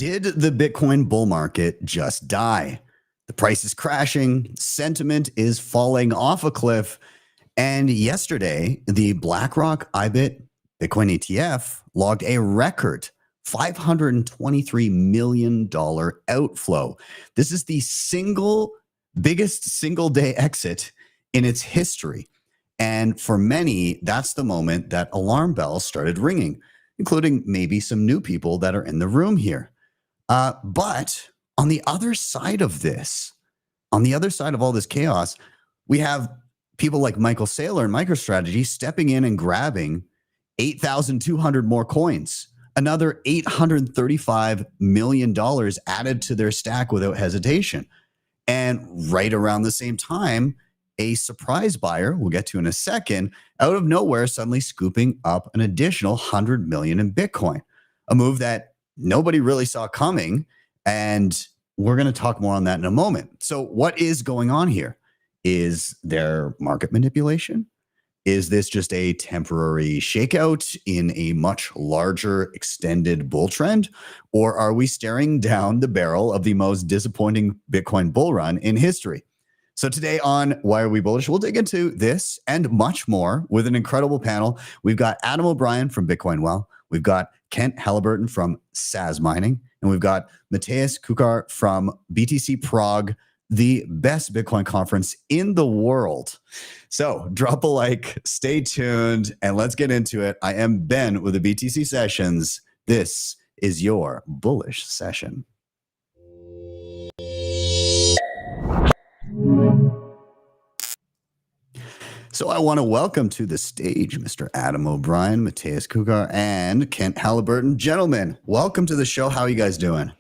Did the Bitcoin bull market just die? The price is crashing, sentiment is falling off a cliff, and yesterday, the BlackRock IBIT Bitcoin ETF logged a record $523 million outflow. This is the biggest single day exit in its history. And for many, that's the moment that alarm bells started ringing, including maybe some new people that are in the room here. But on the other side of this, on the other side of all this chaos, we have people like Michael Saylor and MicroStrategy stepping in and grabbing 8,200 more coins, another $835 million added to their stack without hesitation. And right around the same time, a surprise buyer, we'll get to in a second, out of nowhere suddenly scooping up an additional 100 million in Bitcoin, a move that nobody really saw coming. And we're going to talk more on that in a moment. So what is going on here? Is there market manipulation? Is this just a temporary shakeout in a much larger extended bull trend? Or are we staring down the barrel of the most disappointing Bitcoin bull run in history? So today on Why Are We Bullish, we'll dig into this and much more with an incredible panel. We've got Adam O'Brien from Bitcoin Well. We've got Kent Halliburton from SAS Mining. And we've got Matthias Kukar from BTC Prague, the best Bitcoin conference in the world. So drop a like, stay tuned, and let's get into it. I am Ben with the Btcsessions. This is your bullish session. So I want to welcome to the stage Mr. Adam O'Brien, Matthias Kukar, and Kent Halliburton. Gentlemen, welcome to the show. How are you guys doing?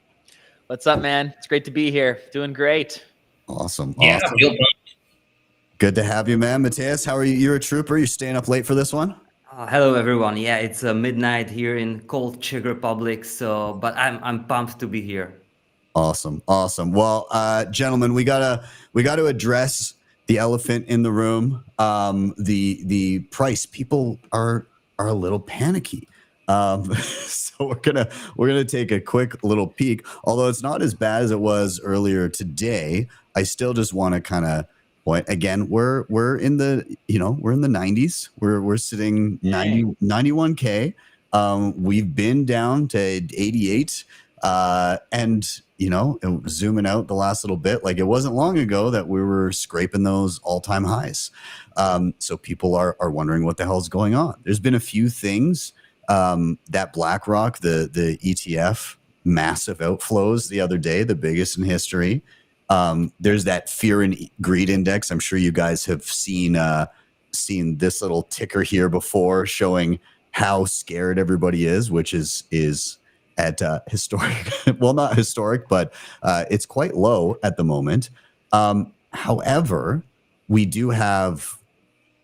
What's up, man? It's great to be here. Doing great. Awesome. Yeah, awesome. Good to have you, man. Matthias, how are you? You're a trooper. You're staying up late for this one? Hello, everyone. Yeah, it's midnight here in cold Czech Republic. But I'm pumped to be here. Awesome. Awesome. Well, gentlemen, we gotta address the elephant in the room. The price. People are a little panicky. So we're gonna take a quick little peek. Although it's not as bad as it was earlier today, I still just want to kind of point again. We're in the we're in the 90s. We're sitting 91K. We've been down to 88, and zooming out the last little bit, like it wasn't long ago that we were scraping those all-time highs. So people are wondering what the hell is going on. There's been a few things. That BlackRock, the ETF, massive outflows the other day, the biggest in history. There's that fear and greed index. I'm sure you guys have seen this little ticker here before, showing how scared everybody is, which is at historic, well, not historic, but it's quite low at the moment. However, we do have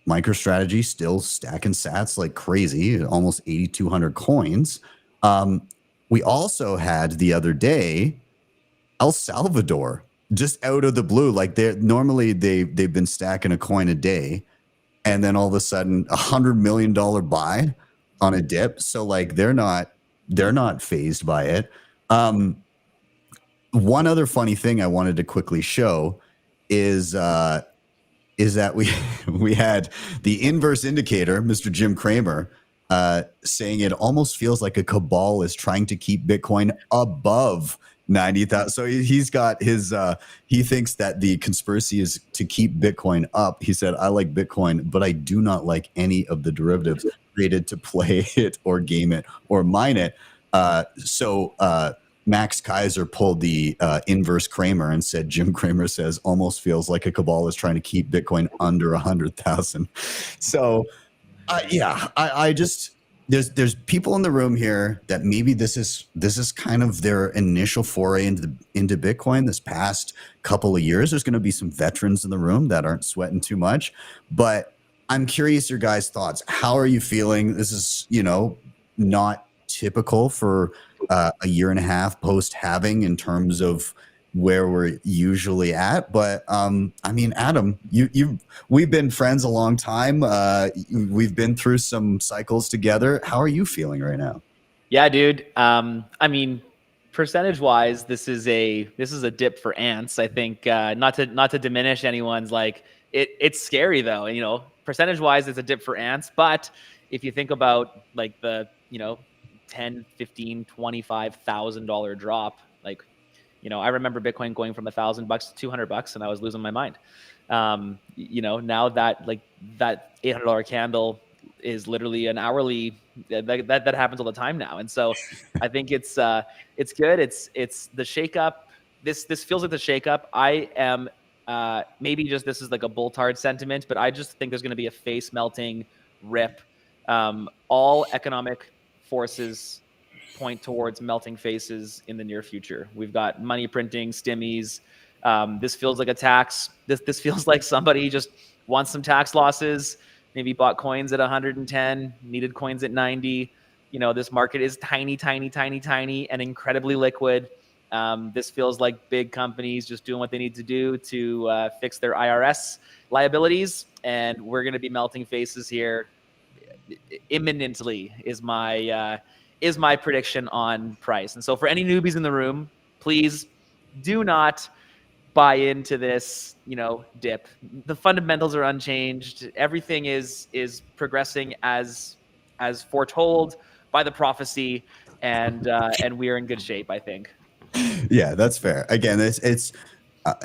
MicroStrategy still stacking sats like crazy, almost 8,200 coins. We also had the other day El Salvador just out of the blue. Like they've been stacking a coin a day, and then all of a sudden $100 million buy on a dip. So like they're not phased by it. One other funny thing I wanted to quickly show is that we had the inverse indicator, Mr. Jim Cramer, saying it almost feels like a cabal is trying to keep Bitcoin above 90,000. So he's got his, he thinks that the conspiracy is to keep Bitcoin up. He said, I like Bitcoin, but I do not like any of the derivatives created to play it or game it or mine it. So Max Kaiser pulled the inverse Kramer and said, Jim Cramer says almost feels like a cabal is trying to keep Bitcoin under 100,000. So I just, there's people in the room here that maybe this is kind of their initial foray into Bitcoin this past couple of years. There's going to be some veterans in the room that aren't sweating too much, but I'm curious your guys' thoughts. How are you feeling? This is, not typical for a year and a half post halving in terms of where we're usually at. But I mean, Adam, we've been friends a long time. We've been through some cycles together. How are you feeling right now? Yeah, dude. I mean, percentage wise, this is a dip for ants. I think not to diminish anyone's like it's scary though. And, you know, percentage wise, it's a dip for ants. But if you think about like the, you know, 10, 15, $25,000 drop, like, you know, I remember Bitcoin going from $1,000 to $200 and I was losing my mind. You know, now that like that $800 candle is literally an hourly, that happens all the time now. And so I think it's good. It's the shakeup. This feels like the shakeup. I am maybe just this is like a bull-tard sentiment, but I just think there's going to be a face melting rip. All economic forces point towards melting faces in the near future. We've got money printing, stimmies. This feels like a tax. This feels like somebody just wants some tax losses, maybe bought coins at 110, needed coins at 90. You know, this market is tiny, tiny, tiny, tiny, and incredibly liquid. This feels like big companies just doing what they need to do to fix their IRS liabilities, and we're going to be melting faces here imminently is my prediction on price. And so for any newbies in the room, please do not buy into this, you know, dip. The fundamentals are unchanged. Everything is progressing as foretold by the prophecy, and we are in good shape, I think. Yeah, that's fair. Again, it's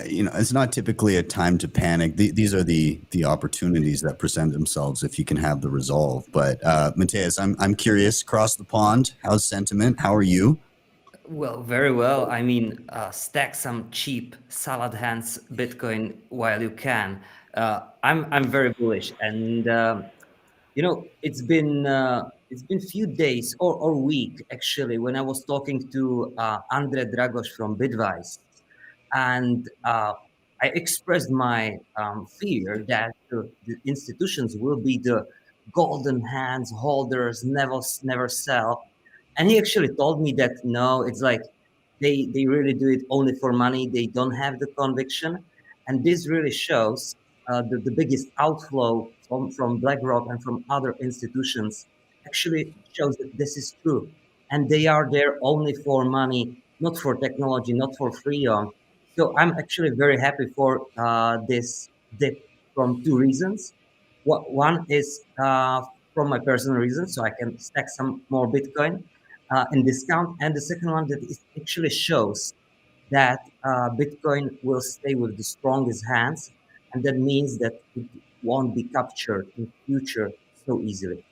you know, it's not typically a time to panic. These are the opportunities that present themselves if you can have the resolve. But Mateus, I'm curious, across the pond, how's sentiment? How are you? Well, very well. I mean, stack some cheap salad hands Bitcoin while you can. I'm very bullish, and you know, it's been few days or week actually when I was talking to Andre Dragos from Bitwise, and I expressed my fear that the institutions will be the golden hands holders, never sell. And he actually told me that no, it's like they really do it only for money. They don't have the conviction, and this really shows the biggest outflow from BlackRock and from other institutions actually shows that this is true, and they are there only for money, not for technology, not for freedom. So I'm actually very happy for this dip from two reasons. One is from my personal reasons, so I can stack some more Bitcoin in discount, and the second one that it actually shows that Bitcoin will stay with the strongest hands, and that means that it won't be captured in future so easily.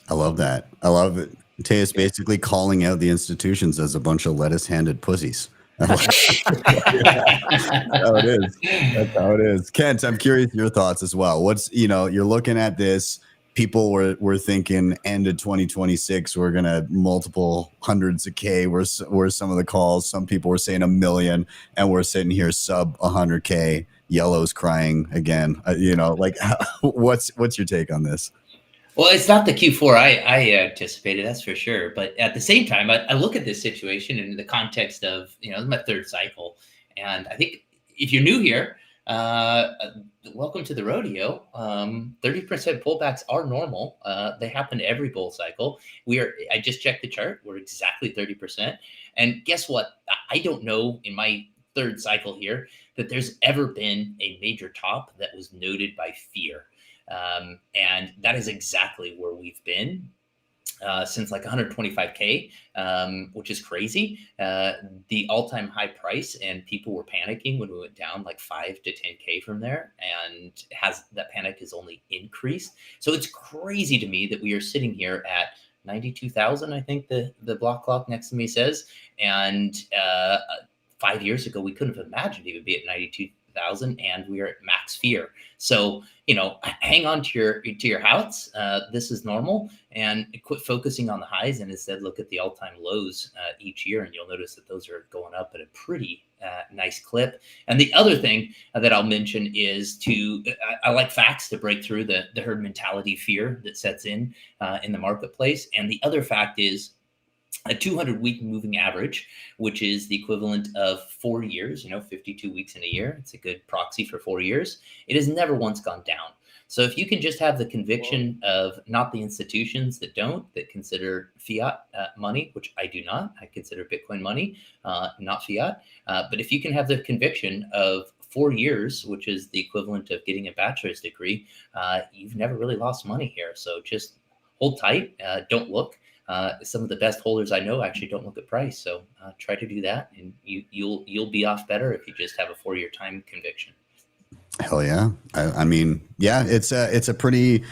I love that. I love it. Mateus basically calling out the institutions as a bunch of lettuce-handed pussies. That's how it is. That's how it is. Kent, I'm curious your thoughts as well. What's, you know, you're looking at this. People were thinking end of 2026 we're gonna multiple hundreds of K. Were some of the calls. Some people were saying 1 million, and we're sitting here sub 100K. Yellow's crying again. You know, like what's your take on this? Well, it's not the Q4 I anticipated, that's for sure. But at the same time, I look at this situation in the context of, you know, this is my third cycle. And I think if you're new here, welcome to the rodeo. 30% pullbacks are normal. They happen every bull cycle. I just checked the chart. We're exactly 30%. And guess what? I don't know in my third cycle here that there's ever been a major top that was noted by fear. And that is exactly where we've been since like 125K, which is crazy. The all-time high price, and people were panicking when we went down like 5 to 10K from there, and that panic has only increased. So it's crazy to me that we are sitting here at 92,000, I think the block clock next to me says, and 5 years ago we couldn't have imagined it would be at 92,000, and we are at max fear. So, you know, hang on to your house. This is normal, and quit focusing on the highs, and instead look at the all-time lows each year, and you'll notice that those are going up at a pretty nice clip. And the other thing that I'll mention is I like facts to break through the herd mentality fear that sets in the marketplace. And the other fact is a 200-week moving average, which is the equivalent of 4 years, 52 weeks in a year. It's a good proxy for 4 years. It has never once gone down. So if you can just have the conviction of not the institutions that consider fiat money, which I do not, I consider Bitcoin money, not fiat. But if you can have the conviction of 4 years, which is the equivalent of getting a bachelor's degree, you've never really lost money here. So just hold tight, don't look. Some of the best holders I know actually don't look at price. So try to do that, and you'll be off better if you just have a 4-year time conviction. Hell yeah. I mean, yeah, it's a pretty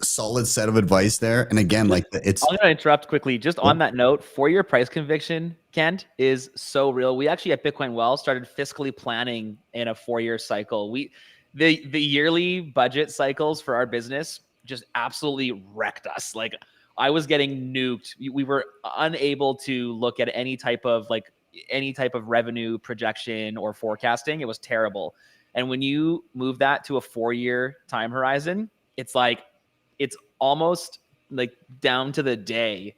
solid set of advice there. And again, like it's, I'm going to interrupt quickly. Just on that note, 4-year price conviction, Kent, is so real. We actually at Bitcoin Well started fiscally planning in a 4-year cycle. The yearly budget cycles for our business just absolutely wrecked us. Like I was getting nuked. We were unable to look at any type of revenue projection or forecasting. It was terrible. And when you move that to a 4-year time horizon, it's like, it's almost like down to the day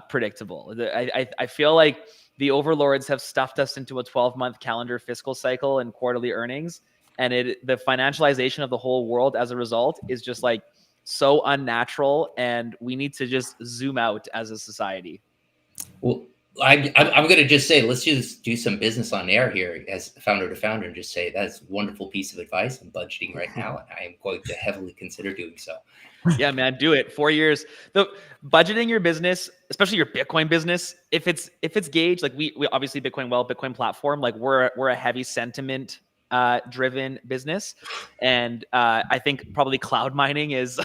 predictable. I feel like the overlords have stuffed us into a 12-month calendar fiscal cycle and quarterly earnings. And the financialization of the whole world as a result is just like so unnatural. And we need to just zoom out as a society. Well, I'm going to just say, let's just do some business on air here as founder to founder and just say that's a wonderful piece of advice. I'm budgeting right now, and I am going to heavily consider doing so. Yeah, man, do it. 4 years. The budgeting your business, especially your Bitcoin business, if it's gauged, like we obviously Bitcoin Well, Bitcoin platform, like we're a heavy sentiment driven business, and I think probably cloud mining is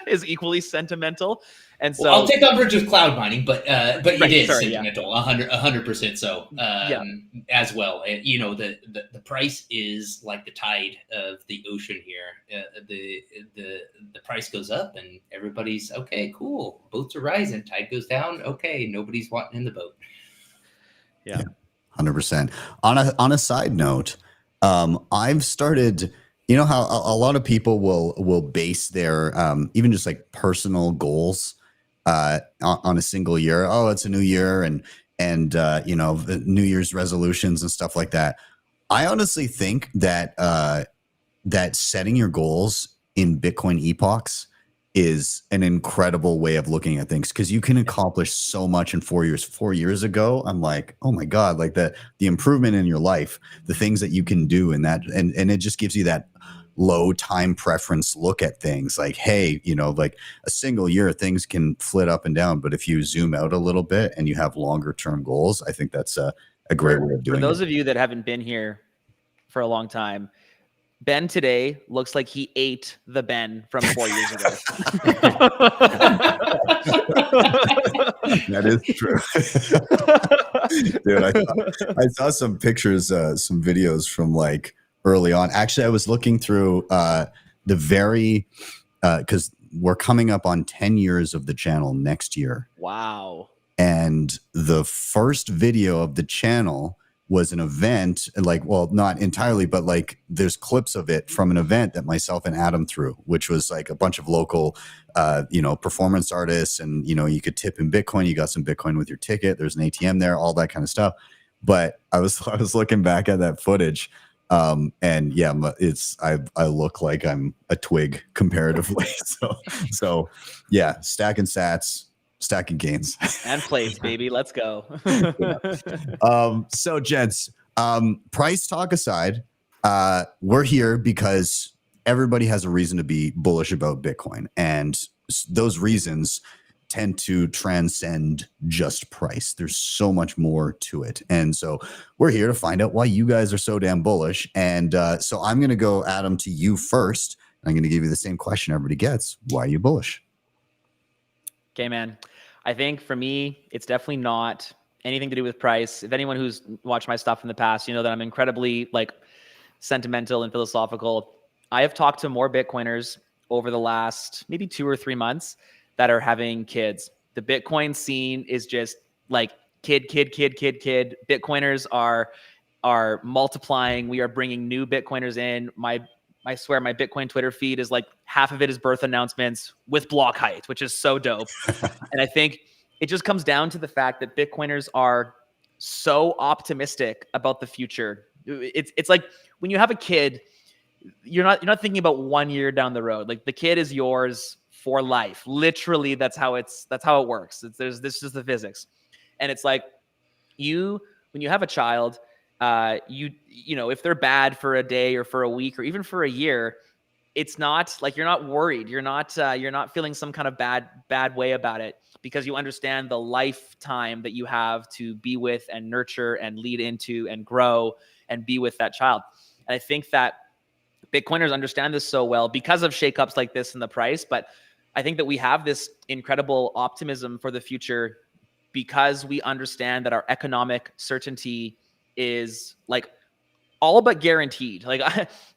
is equally sentimental. And so I'll take umbrage with cloud mining, but it is sentimental, 100% so as well. You know, the price is like the tide of the ocean here. The price goes up and everybody's okay, cool. Boats are rising, tide goes down. Okay, nobody's wanting in the boat. Yeah. 100%. On a side note, I've started. You know how a lot of people will base their even just like personal goals on a single year. Oh, it's a new year, and you know, New Year's resolutions and stuff like that. I honestly think that that setting your goals in Bitcoin epochs is an incredible way of looking at things, because you can accomplish so much in 4 years. 4 years ago, I'm like, oh my God, like the improvement in your life, the things that you can do in that, and it just gives you that low time preference look at things. Like, hey, you know, like a single year, things can flit up and down, but if you zoom out a little bit and you have longer term goals, I think that's a great way of doing it. For those of you that haven't been here for a long time, Ben today looks like he ate the Ben from 4 years ago. That is true. Dude, I saw some pictures, some videos from like early on. Actually, I was looking through the very, because we're coming up on 10 years of the channel next year. Wow. And the first video of the channel was an event, like, well, not entirely, but like there's clips of it from an event that myself and Adam threw, which was like a bunch of local, you know, performance artists, and, you know, you could tip in Bitcoin, you got some Bitcoin with your ticket, there's an ATM there, all that kind of stuff. But I was looking back at that footage, and yeah, I look like I'm a twig comparatively. So yeah, stacking sats, stacking gains and plates, baby. Let's go. So gents, price talk aside, we're here because everybody has a reason to be bullish about Bitcoin, and those reasons tend to transcend just price. There's so much more to it. And so we're here to find out why you guys are so damn bullish. And so I'm going to go, Adam, to you first. I'm going to give you the same question everybody gets. Why are you bullish? Okay, man. I think for me, it's definitely not anything to do with price. If anyone who's watched my stuff in the past, you know that I'm incredibly like sentimental and philosophical. I have talked to more Bitcoiners over the last maybe 2 or 3 months that are having kids. The Bitcoin scene is just like kid. Bitcoiners are multiplying. We are bringing new Bitcoiners in. I swear my Bitcoin Twitter feed is like half of it is birth announcements with block height, which is so dope. And I think it just comes down to the fact that Bitcoiners are so optimistic about the future. It's like when you have a kid, you're not thinking about 1 year down the road. Like the kid is yours for life. Literally, that's how it works. This is the physics. And it's like when you have a child, you know, if they're bad for a day or for a week or even for a year, it's not like you're not worried. You're not feeling some kind of bad way about it, because you understand the lifetime that you have to be with and nurture and lead into and grow and be with that child. And I think that Bitcoiners understand this so well because of shakeups like this in the price. But I think that we have this incredible optimism for the future because we understand that our economic certainty is like all but guaranteed. Like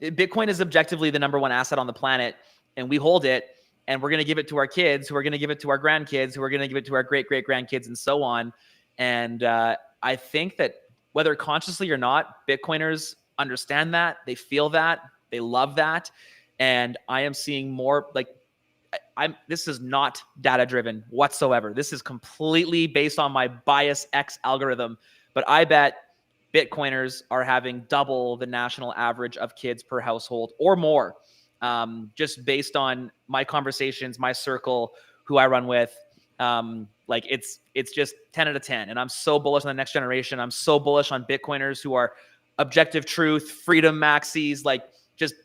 Bitcoin is objectively the #1 asset on the planet, and we hold it, and we're going to give it to our kids, who are going to give it to our grandkids, who are going to give it to our great-great-grandkids, and so on. And I think that whether consciously or not, Bitcoiners understand that, they feel that, they love that. And I am seeing more like this is not data driven whatsoever. This is completely based on my bias X algorithm, but I bet Bitcoiners are having double the national average of kids per household or more, just based on my conversations, my circle, who I run with. Like it's just 10 out of 10. And I'm so bullish on the next generation. I'm so bullish on Bitcoiners who are objective truth, freedom maxis, like just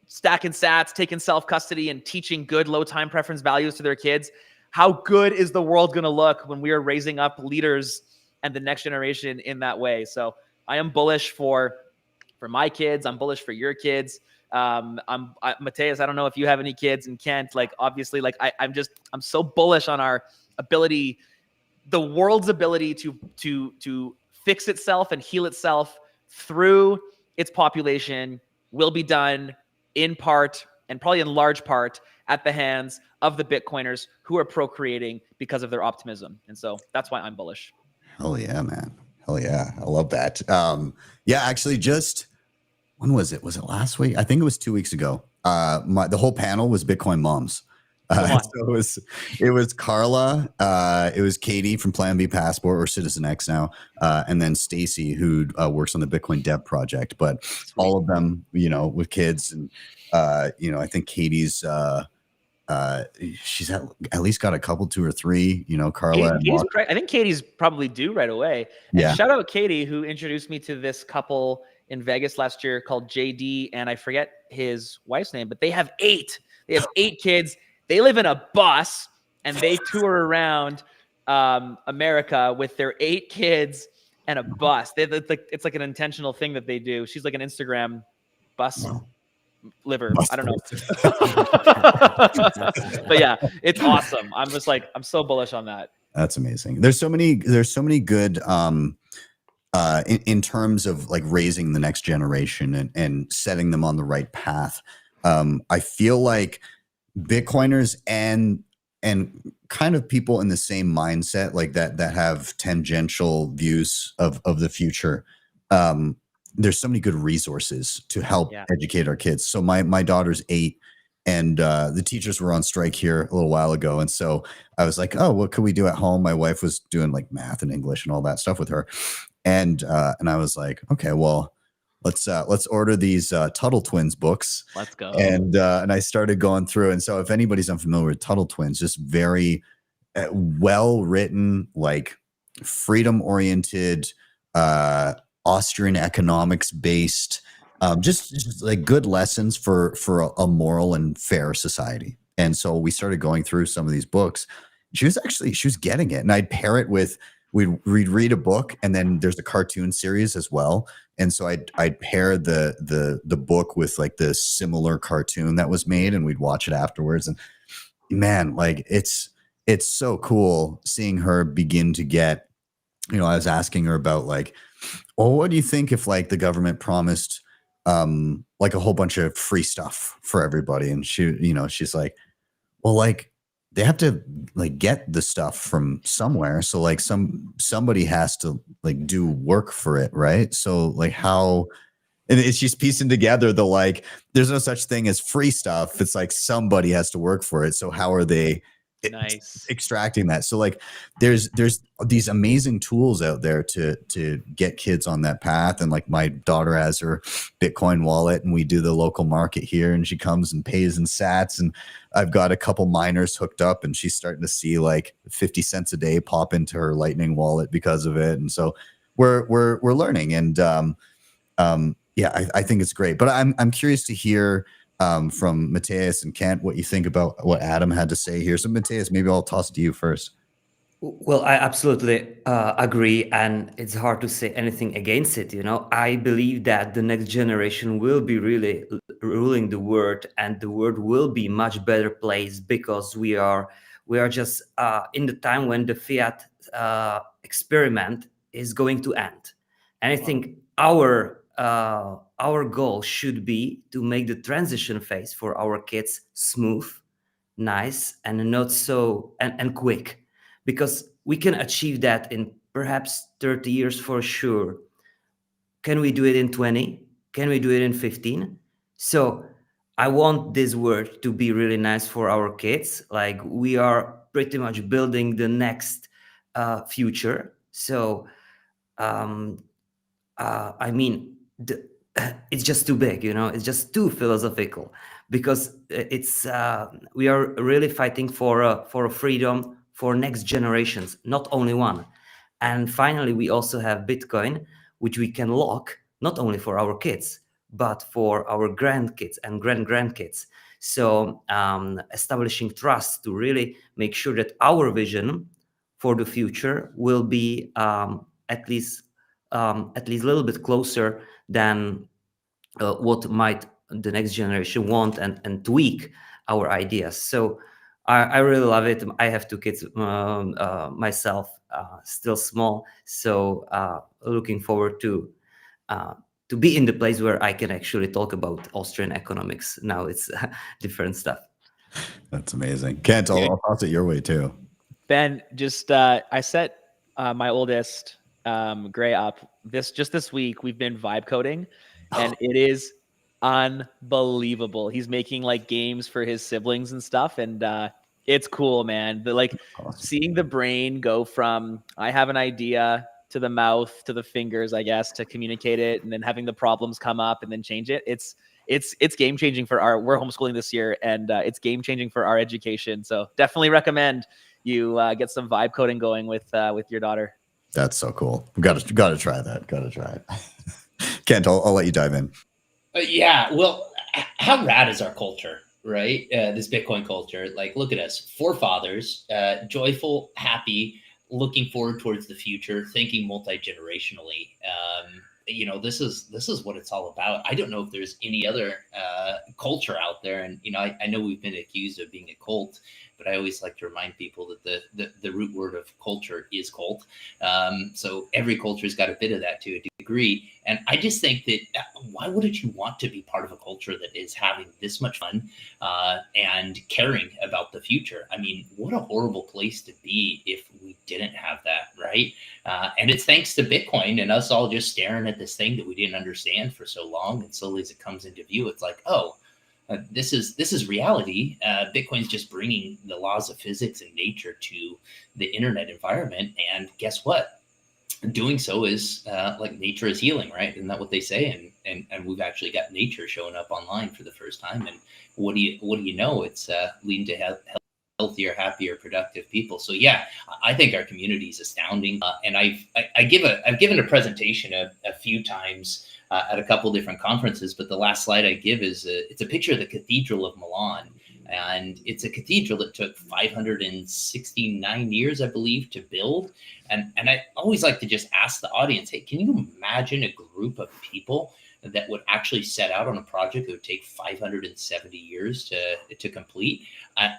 stacking sats, taking self-custody, and teaching good low time preference values to their kids. How good is the world going to look when we are raising up leaders and the next generation in that way? So I am bullish for my kids. I'm bullish for your kids. Mateus, I don't know if you have any kids, and Kent, like obviously, like I'm so bullish on our ability, the world's ability to fix itself and heal itself through its population will be done in part, and probably in large part, at the hands of the Bitcoiners who are procreating because of their optimism. And so that's why I'm bullish. Hell yeah, man. Hell yeah. I love that. Yeah, actually just, when was it? Was it last week? I think it was 2 weeks ago. The whole panel was Bitcoin moms. So it was Carla, it was Katie from Plan B Passport, or Citizen X now, and then Stacy, who works on the Bitcoin Dev project. But all of them, you know, with kids, and you know, I think Katie's she's at least got a couple, 2 or 3. You know, Carla. I think Katie's probably due right away. And yeah. Shout out Katie, who introduced me to this couple in Vegas last year called JD, and I forget his wife's name, but they have 8. They have 8 kids. They live in a bus, and they tour around America with their 8 kids and a bus. It's like an intentional thing that they do. She's like an Instagram bus liver. I don't know. But yeah, it's awesome. I'm so bullish on that. That's amazing. There's so many good in terms of like raising the next generation and setting them on the right path. I feel like Bitcoiners and kind of people in the same mindset, like that have tangential views of the future. There's so many good resources to help educate our kids. So my daughter's 8, and the teachers were on strike here a little while ago, and so I was like, oh, what could we do at home? My wife was doing like math and English and all that stuff with her, and I was like, okay, well, let's order these Tuttle Twins books. Let's go. And I started going through. And so if anybody's unfamiliar with Tuttle Twins, just very well written, like freedom oriented, Austrian economics based, just like good lessons for a moral and fair society. And so we started going through some of these books. She was getting it, and I'd pair it with. We'd read a book, and then there's a cartoon series as well. And so I'd pair the book with like the similar cartoon that was made, and we'd watch it afterwards. And man, like it's so cool seeing her begin to get, you know, I was asking her about like, well, what do you think if like the government promised like a whole bunch of free stuff for everybody? And she, you know, she's like, well, like, they have to like get the stuff from somewhere. So like somebody has to like do work for it. Right. So like how, and it's just piecing together the, like, there's no such thing as free stuff. It's like somebody has to work for it. So how are they Nice. extracting that. So like there's these amazing tools out there to get kids on that path. And like my daughter has her Bitcoin wallet, and we do the local market here, and she comes and pays in sats, and I've got a couple miners hooked up, and she's starting to see like 50 cents a day pop into her Lightning wallet because of it. And so we're learning, and yeah, I think it's great. But I'm curious to hear from Matthias and Kent what you think about what Adam had to say here. So Matthias, maybe I'll toss it to you first. Well, I absolutely agree, and it's hard to say anything against it. You know, I believe that the next generation will be really ruling the world, and the world will be much better place, because we are just in the time when the fiat experiment is going to end. And I think our goal should be to make the transition phase for our kids smooth, nice, and not so and quick, because we can achieve that in perhaps 30 years for sure. Can we do it in 20? Can we do it in 15? So I want this world to be really nice for our kids. Like, we are pretty much building the next future. So I mean, it's just too big, you know, it's just too philosophical, because it's we are really fighting for a freedom for next generations, not only one. And finally, we also have Bitcoin, which we can lock not only for our kids, but for our grandkids and grandkids. So establishing trust to really make sure that our vision for the future will be at least a little bit closer than what might the next generation want, and tweak our ideas. So I really love it. I have 2 kids myself, still small. So looking forward to be in the place where I can actually talk about Austrian economics. Now it's different stuff. That's amazing. Kent, I'll toss it your way too. Ben, just I set my oldest Gray up this week. We've been vibe coding, and it is unbelievable. He's making like games for his siblings and stuff, and it's cool, man. Like seeing the brain go from I have an idea to the mouth to the fingers, I guess, to communicate it, and then having the problems come up and then change it. It's game changing for we're homeschooling this year, and it's game changing for our education. So definitely recommend you get some vibe coding going with your daughter. That's so cool. We got to try that. Got to try it. Kent, I'll let you dive in. Yeah. Well, how rad is our culture, right? This Bitcoin culture. Like, look at us, forefathers, joyful, happy, looking forward towards the future, thinking multi-generationally. You know, this is what it's all about. I don't know if there's any other culture out there. And, you know, I know we've been accused of being a cult, but I always like to remind people that the root word of culture is cult. So every culture's got a bit of that to a degree. And I just think that why wouldn't you want to be part of a culture that is having this much fun and caring about the future? I mean, what a horrible place to be if we didn't have that, right? And it's thanks to Bitcoin and us all just staring at this thing that we didn't understand for so long. And slowly as it comes into view, it's like, oh, this is reality. Bitcoin's just bringing the laws of physics and nature to the internet environment. And guess what? Doing so is like nature is healing, right? Isn't that what they say? And we've actually got nature showing up online for the first time. And what do you know? It's leading to healthier, happier, productive people. So yeah, I think our community is astounding. And I've given a presentation a few times at a couple different conferences, but the last slide I give is it's a picture of the Cathedral of Milan. And it's a cathedral that took 569 years, I believe, to build. And I always like to just ask the audience, hey, can you imagine a group of people that would actually set out on a project that would take 570 years to complete?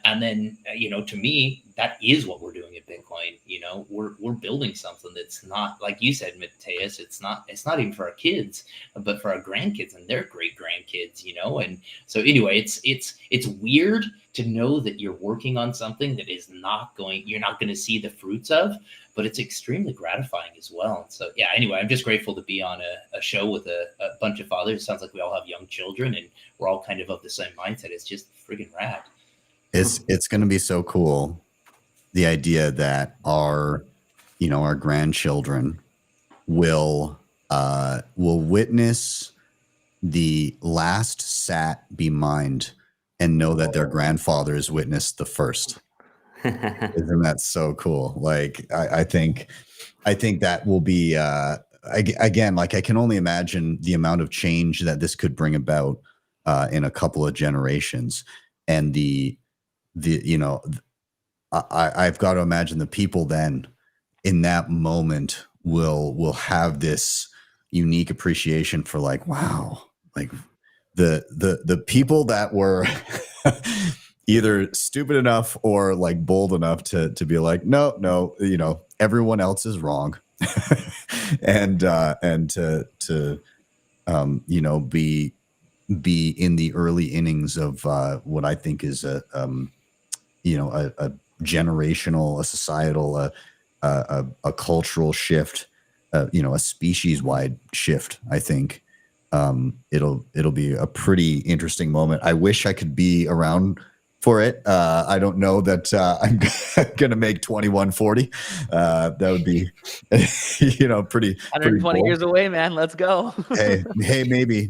And then, you know, to me, that is what we're doing at Bitcoin. You know, we're building something that's not, like you said, Matthias, it's not even for our kids, but for our grandkids and their great grandkids, you know? And so anyway, it's weird to know that you're working on something that you're not going to see the fruits of, but it's extremely gratifying as well. So yeah, anyway, I'm just grateful to be on a show with a bunch of fathers. It sounds like we all have young children and we're all kind of the same mindset. It's just friggin' rad. It's going to be so cool the idea that our grandchildren will witness the last sat be mined and know that their grandfathers witnessed the first. Isn't that so cool? Like, I think that will be again, like, I can only imagine the amount of change that this could bring about in a couple of generations, and I've got to imagine the people then in that moment will have this unique appreciation for, like, wow, like the people that were either stupid enough or like bold enough to be like, no, everyone else is wrong. and to be in the early innings of what I think is a generational, a societal, a cultural shift, a species wide shift. I think it'll be a pretty interesting moment. I wish I could be around for it. I don't know that I'm gonna make 2140. That would be, pretty 120 years away, man. Let's go. hey, maybe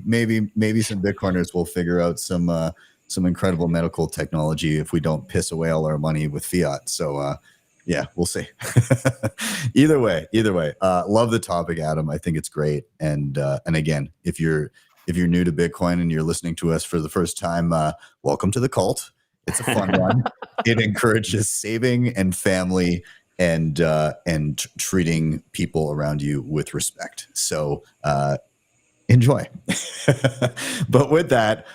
some Bitcoiners will figure out some incredible medical technology if we don't piss away all our money with fiat. So yeah, we'll see. Either way, love the topic, Adam. I think it's great. And again, if you're new to Bitcoin and you're listening to us for the first time, welcome to the cult. It's a fun one. It encourages saving and family and treating people around you with respect. So enjoy. But with that,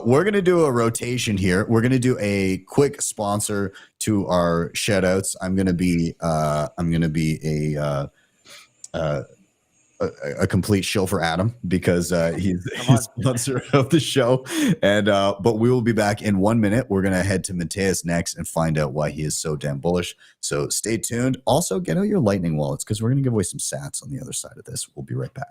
we're going to do a rotation here. We're going to do a quick sponsor to our shout outs. I'm going to be a complete shill for Adam because he's sponsor of the show. And but we will be back in 1 minute. We're going to head to Mateus next and find out why he is so damn bullish. So stay tuned. Also, get out your Lightning wallets because we're going to give away some sats on the other side of this. We'll be right back.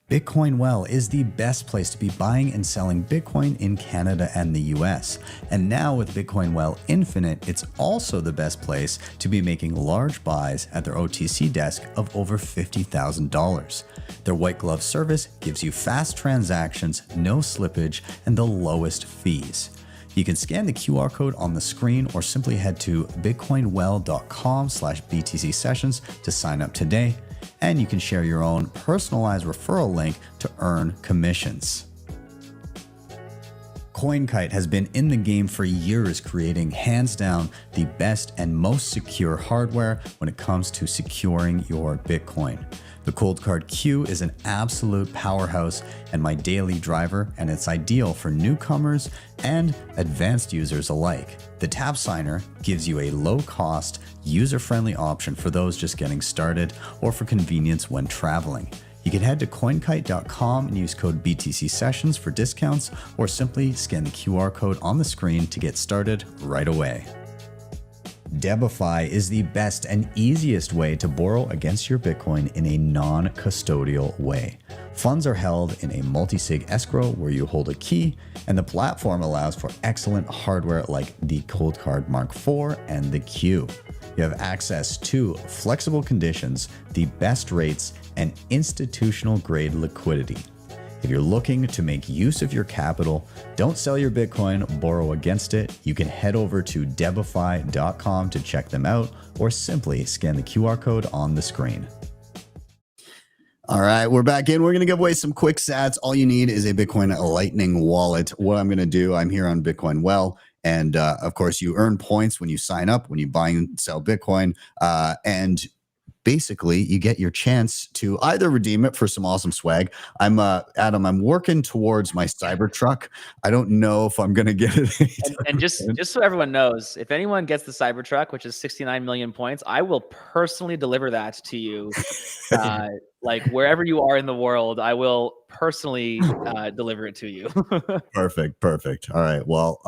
Bitcoin Well is the best place to be buying and selling Bitcoin in Canada and the US. And now with Bitcoin Well Infinite, it's also the best place to be making large buys at their OTC desk of over $50,000. Their white glove service gives you fast transactions, no slippage, and the lowest fees. You can scan the QR code on the screen or simply head to bitcoinwell.com/BTCsessions to sign up today. And you can share your own personalized referral link to earn commissions. CoinKite has been in the game for years, creating hands down the best and most secure hardware when it comes to securing your Bitcoin. The Cold Card Q is an absolute powerhouse and my daily driver, and it's ideal for newcomers and advanced users alike. The Tap Signer gives you a low-cost, user-friendly option for those just getting started or for convenience when traveling. You can head to coinkite.com and use code Btcsessions for discounts, or simply scan the QR code on the screen to get started right away. DEBIFI is the best and easiest way to borrow against your Bitcoin in a non-custodial way. Funds are held in a multisig escrow where you hold a key, and the platform allows for excellent hardware like the Cold Card Mark IV and the Q. You have access to flexible conditions, the best rates, and institutional grade liquidity. If you're looking to make use of your capital, don't sell your Bitcoin, borrow against it. You can head over to debify.com to check them out, or simply scan the QR code on the screen. All right, we're back in. We're going to give away some quick sats. All you need is a Bitcoin Lightning wallet. What I'm going to do, I'm here on Bitcoin Well. And of course, you earn points when you sign up, when you buy and sell Bitcoin. And basically, you get your chance to either redeem it for some awesome swag. I'm Adam. I'm working towards my Cybertruck. I don't know if I'm going to get it. And just so everyone knows, if anyone gets the Cybertruck, which is 69 million points, I will personally deliver that to you. Like wherever you are in the world, I will personally deliver it to you. Perfect. All right. Well,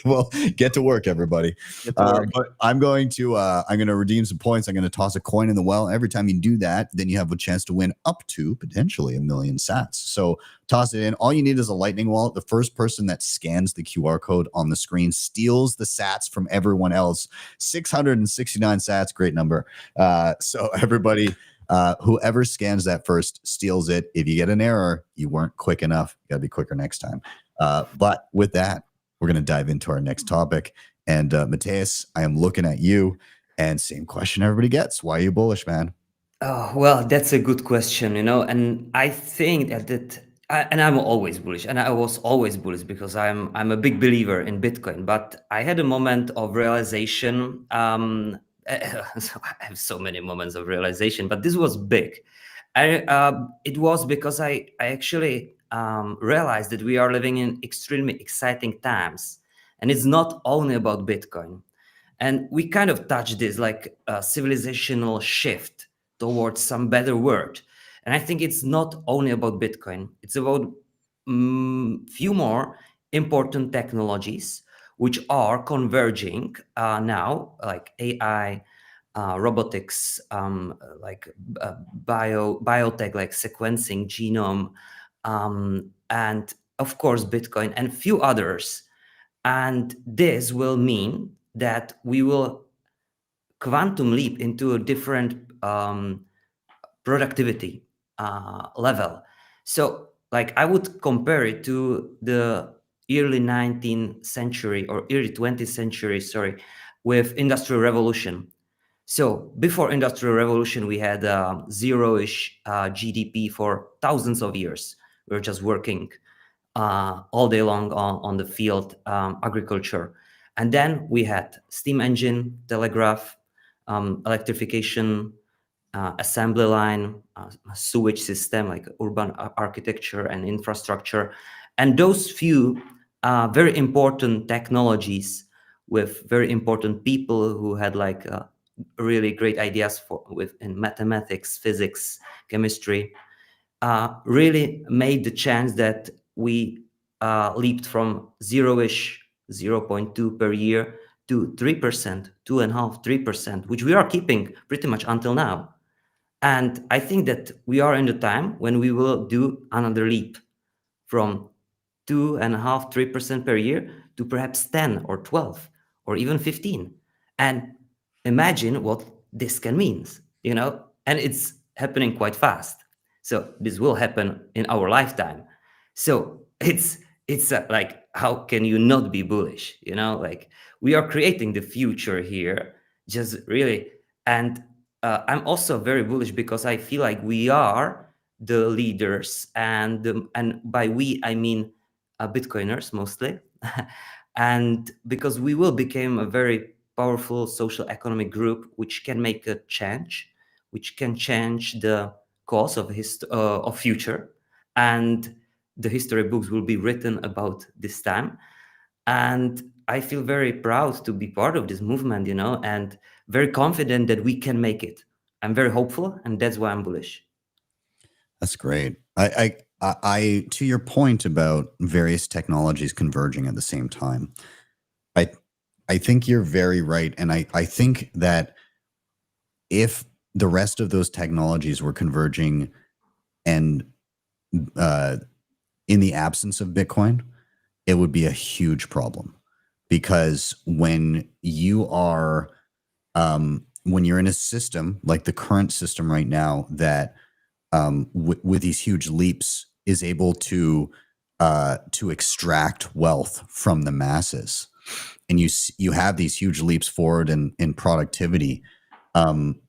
well, get to work, everybody. Get to work. But I'm going to redeem some points. I'm going to toss a coin in the well. Every time you do that, then you have a chance to win up to potentially 1 million sats. So toss it in. All you need is a lightning wallet. The first person that scans the QR code on the screen steals the sats from everyone else. 669 sats, great number. So everybody, whoever scans that first steals it. If you get an error, you weren't quick enough. You got to be quicker next time. But with that, we're going to dive into our next topic. And Matthias, I am looking at you, and same question everybody gets. Why are you bullish, man? Oh, well, that's a good question, and I think and I'm always bullish, and I was always bullish because I'm a big believer in Bitcoin. But I had a moment of realization. So I have so many moments of realization, but this was big. It was because I actually realized that we are living in extremely exciting times, and it's not only about Bitcoin. And we kind of touched this like a civilizational shift towards some better world. And I think it's not only about Bitcoin. It's about few more important technologies which are converging now, like AI, robotics, like biotech, like sequencing, genome, and of course Bitcoin and few others. And this will mean that we will quantum leap into a different productivity level. So like I would compare it to the early 19th century or early 20th century, with Industrial Revolution. So before Industrial Revolution, we had zero-ish GDP for thousands of years. We were just working all day long on the field, agriculture. And then we had steam engine, telegraph, electrification, assembly line, sewage system, like urban architecture and infrastructure. And those few very important technologies with very important people who had like really great ideas in mathematics, physics, chemistry, really made the chance that we leaped from zero-ish, 0.2 per year to 3%, 2.5%, 3%, which we are keeping pretty much until now. And I think that we are in the time when we will do another leap from 2.5%, 3% per year to perhaps 10 or 12 or even 15. And imagine what this can mean, and it's happening quite fast. So this will happen in our lifetime. So it's like, how can you not be bullish? Like we are creating the future here, just really. And I'm also very bullish because I feel like we are the leaders, and by we I mean Bitcoiners mostly, and because we will become a very powerful social economic group which can make a change, which can change the course of future, and the history books will be written about this time. And I feel very proud to be part of this movement, and very confident that we can make it. I'm very hopeful, and that's why I'm bullish. That's great. I to your point about various technologies converging at the same time, I think you're very right. And I think that if the rest of those technologies were converging and in the absence of Bitcoin, it would be a huge problem. Because when you are when you're in a system like the current system right now that with these huge leaps is able to extract wealth from the masses, and you have these huge leaps forward in productivity,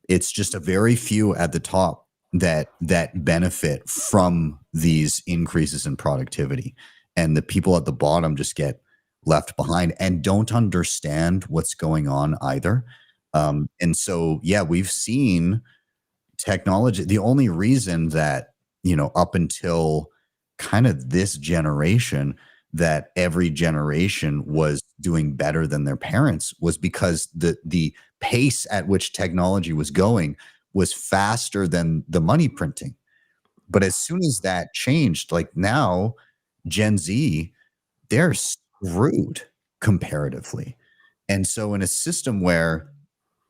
it's just a very few at the top that benefit from these increases in productivity, and the people at the bottom just get left behind and don't understand what's going on either. And so, yeah, we've seen technology. The only reason that, up until kind of this generation, that every generation was doing better than their parents was because the pace at which technology was going was faster than the money printing. But as soon as that changed, like now, Gen Z, they're screwed comparatively. And so in a system where,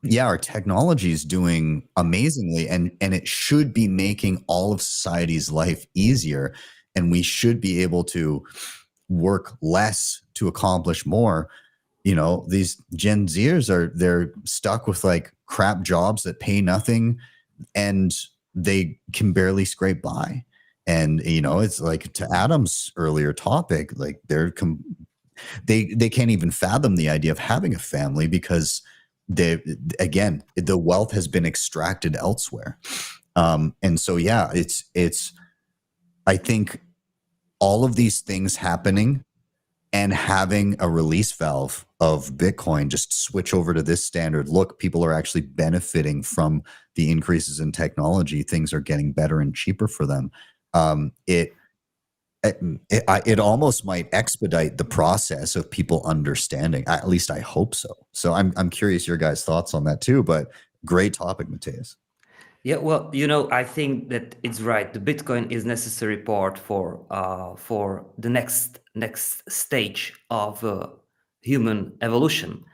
yeah, our technology is doing amazingly, and it should be making all of society's life easier, and we should be able to work less to accomplish more. You know, these Gen Zers they're stuck with like crap jobs that pay nothing, and they can barely scrape by. And you know, it's like, to Adam's earlier topic, like they can't even fathom the idea of having a family, because again, the wealth has been extracted elsewhere. And so yeah, it's I think all of these things happening and having a release valve of Bitcoin just switch over to this standard. Look, people are actually benefiting from the increases in technology. Things are getting better and cheaper for them. It almost might expedite the process of people understanding. At least I hope so. So I'm curious your guys' thoughts on that too. But great topic, Matthias. Yeah, well, you know, I think that it's right. The Bitcoin is necessary part for the next stage of human evolution,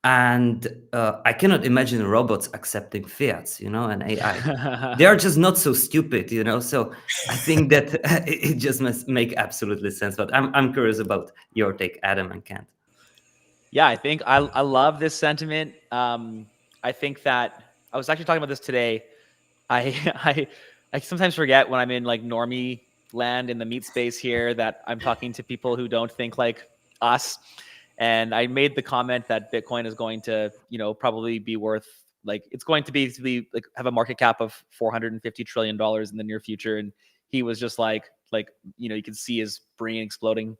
and I cannot imagine robots accepting fiats, you know, and AI. They are just not so stupid, you know. So I think that it just must make absolutely sense. But I'm curious about your take, Adam and Kent. Yeah, I think I love this sentiment. I think that I was actually talking about this today. I sometimes forget when I'm in like normie land in the meat space here that I'm talking to people who don't think like us. And I made the comment that Bitcoin is going to, you know, probably be worth, like, it's going to be like have a market cap of $450 trillion in the near future. And he was just like, you know, you could see his brain exploding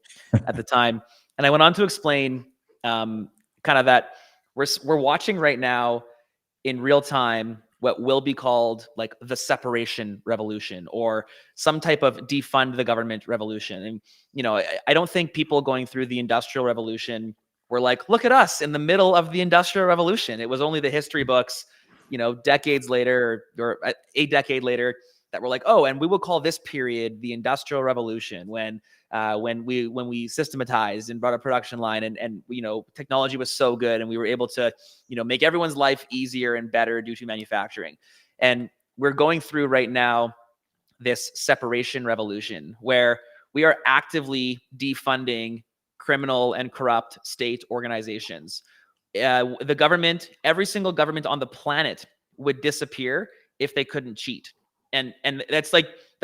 at the time. And I went on to explain kind of that we're watching right now in real time what will be called like the separation revolution, or some type of defund the government revolution. And, you know, I don't think people going through the Industrial Revolution were like, look at us in the middle of the Industrial Revolution. It was only the history books, you know, decades later, or a decade later, that were like, oh, and we will call this period the Industrial Revolution, when we systematized and brought a production line, and you know, technology was so good, and we were able to, you know, make everyone's life easier and better due to manufacturing. And we're going through right now this separation revolution where we are actively defunding criminal and corrupt state organizations. The government, every single government on the planet, would disappear if they couldn't cheat. And that's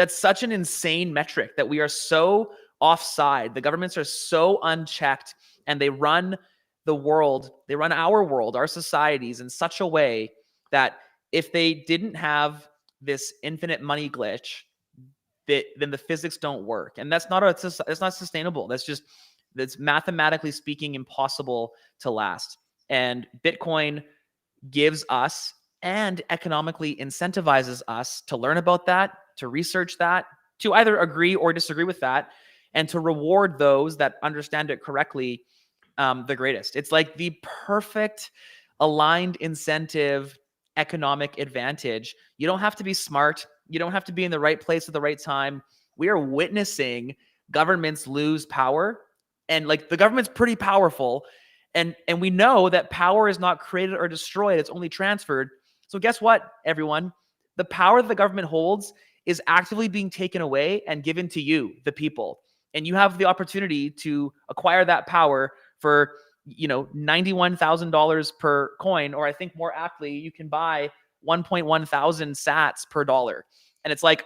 such an insane metric that we are so offside. The governments are so unchecked, and they run the world, they run our world, our societies in such a way that if they didn't have this infinite money glitch, then the physics don't work. And that's not sustainable. That's mathematically speaking impossible to last. And Bitcoin gives us and economically incentivizes us to learn about that, to research that, to either agree or disagree with that, and to reward those that understand it correctly the greatest. It's like the perfect aligned incentive economic advantage. You don't have to be smart. You don't have to be in the right place at the right time. We are witnessing governments lose power, and like the government's pretty powerful. And we know that power is not created or destroyed. It's only transferred. So guess what, everyone? The power that the government holds is actively being taken away and given to you, the people. And you have the opportunity to acquire that power for, you know, $91,000 per coin, or I think more aptly, you can buy 1.1 thousand sats per dollar. And it's like,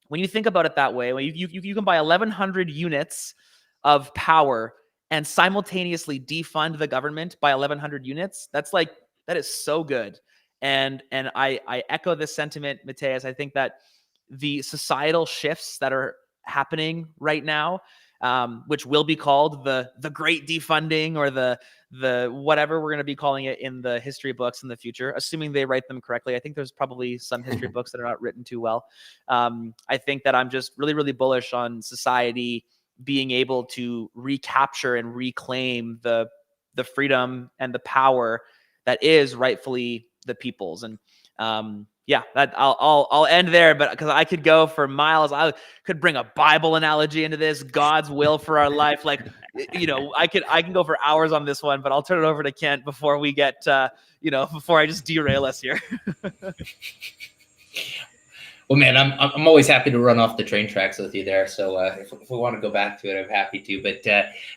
when you think about it that way, when you can buy 1,100 units of power and simultaneously defund the government by 1,100 units, that is so good. And I echo this sentiment, Matthias. I think that the societal shifts that are happening right now, which will be called the great defunding, or the whatever we're going to be calling it in the history books in the future, assuming they write them correctly. I think there's probably some history books that are not written too well. I think that I'm just really, really bullish on society being able to recapture and reclaim the freedom and the power that is rightfully the people's. And Yeah, that I'll end there, but because I could go for miles, I could bring a Bible analogy into this, God's will for our life. Like, you know, I can go for hours on this one, but I'll turn it over to Kent before we get, you know, before I just derail us here. Well, man, I'm always happy to run off the train tracks with you there. So if we want to go back to it, I'm happy to. But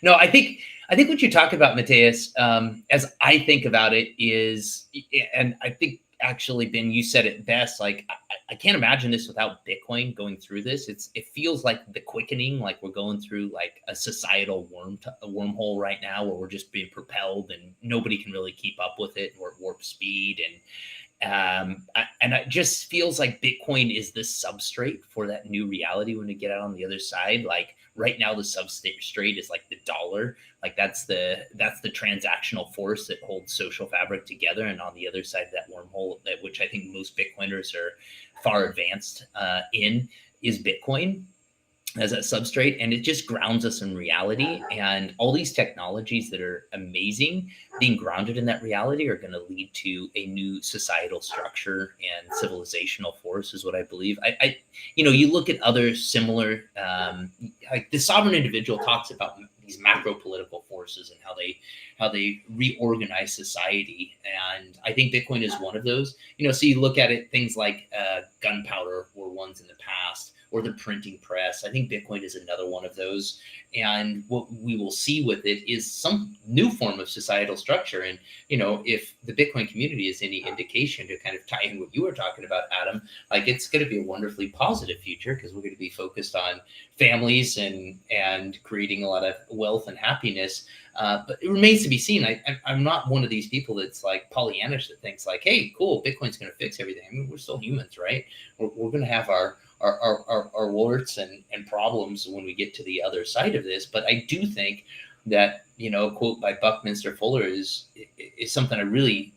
no, I think what you talk about, Mateus, as I think about it is, and I think actually, Ben, you said it best. Like, I can't imagine this without Bitcoin going through this. It feels like the quickening, like we're going through like a societal wormhole right now, where we're just being propelled and nobody can really keep up with it. We're at warp speed, and it just feels like Bitcoin is the substrate for that new reality when we get out on the other side. Like right now, the substrate is like the dollar. Like that's the transactional force that holds social fabric together. And on the other side of that wormhole, which I think most Bitcoiners are far advanced in, is Bitcoin as a substrate, and it just grounds us in reality. And all these technologies that are amazing, being grounded in that reality, are going to lead to a new societal structure and civilizational force, is what I believe. I you know, you look at other similar, like the sovereign individual talks about these macro political forces and how they reorganize society, and I think Bitcoin is one of those. You know, so you look at it, things like gunpowder were ones in the past, or the printing press. I think Bitcoin is another one of those. And what we will see with it is some new form of societal structure. And, you know, if the Bitcoin community is any indication, to kind of tie in what you were talking about, Adam, like it's going to be a wonderfully positive future, because we're going to be focused on families and creating a lot of wealth and happiness. But it remains to be seen. I'm not one of these people that's like Pollyannish, that thinks like, hey, cool, Bitcoin's going to fix everything. I mean, we're still humans, right? We're going to have our warts and problems when we get to the other side of this. But I do think that, you know, a quote by Buckminster Fuller is something I really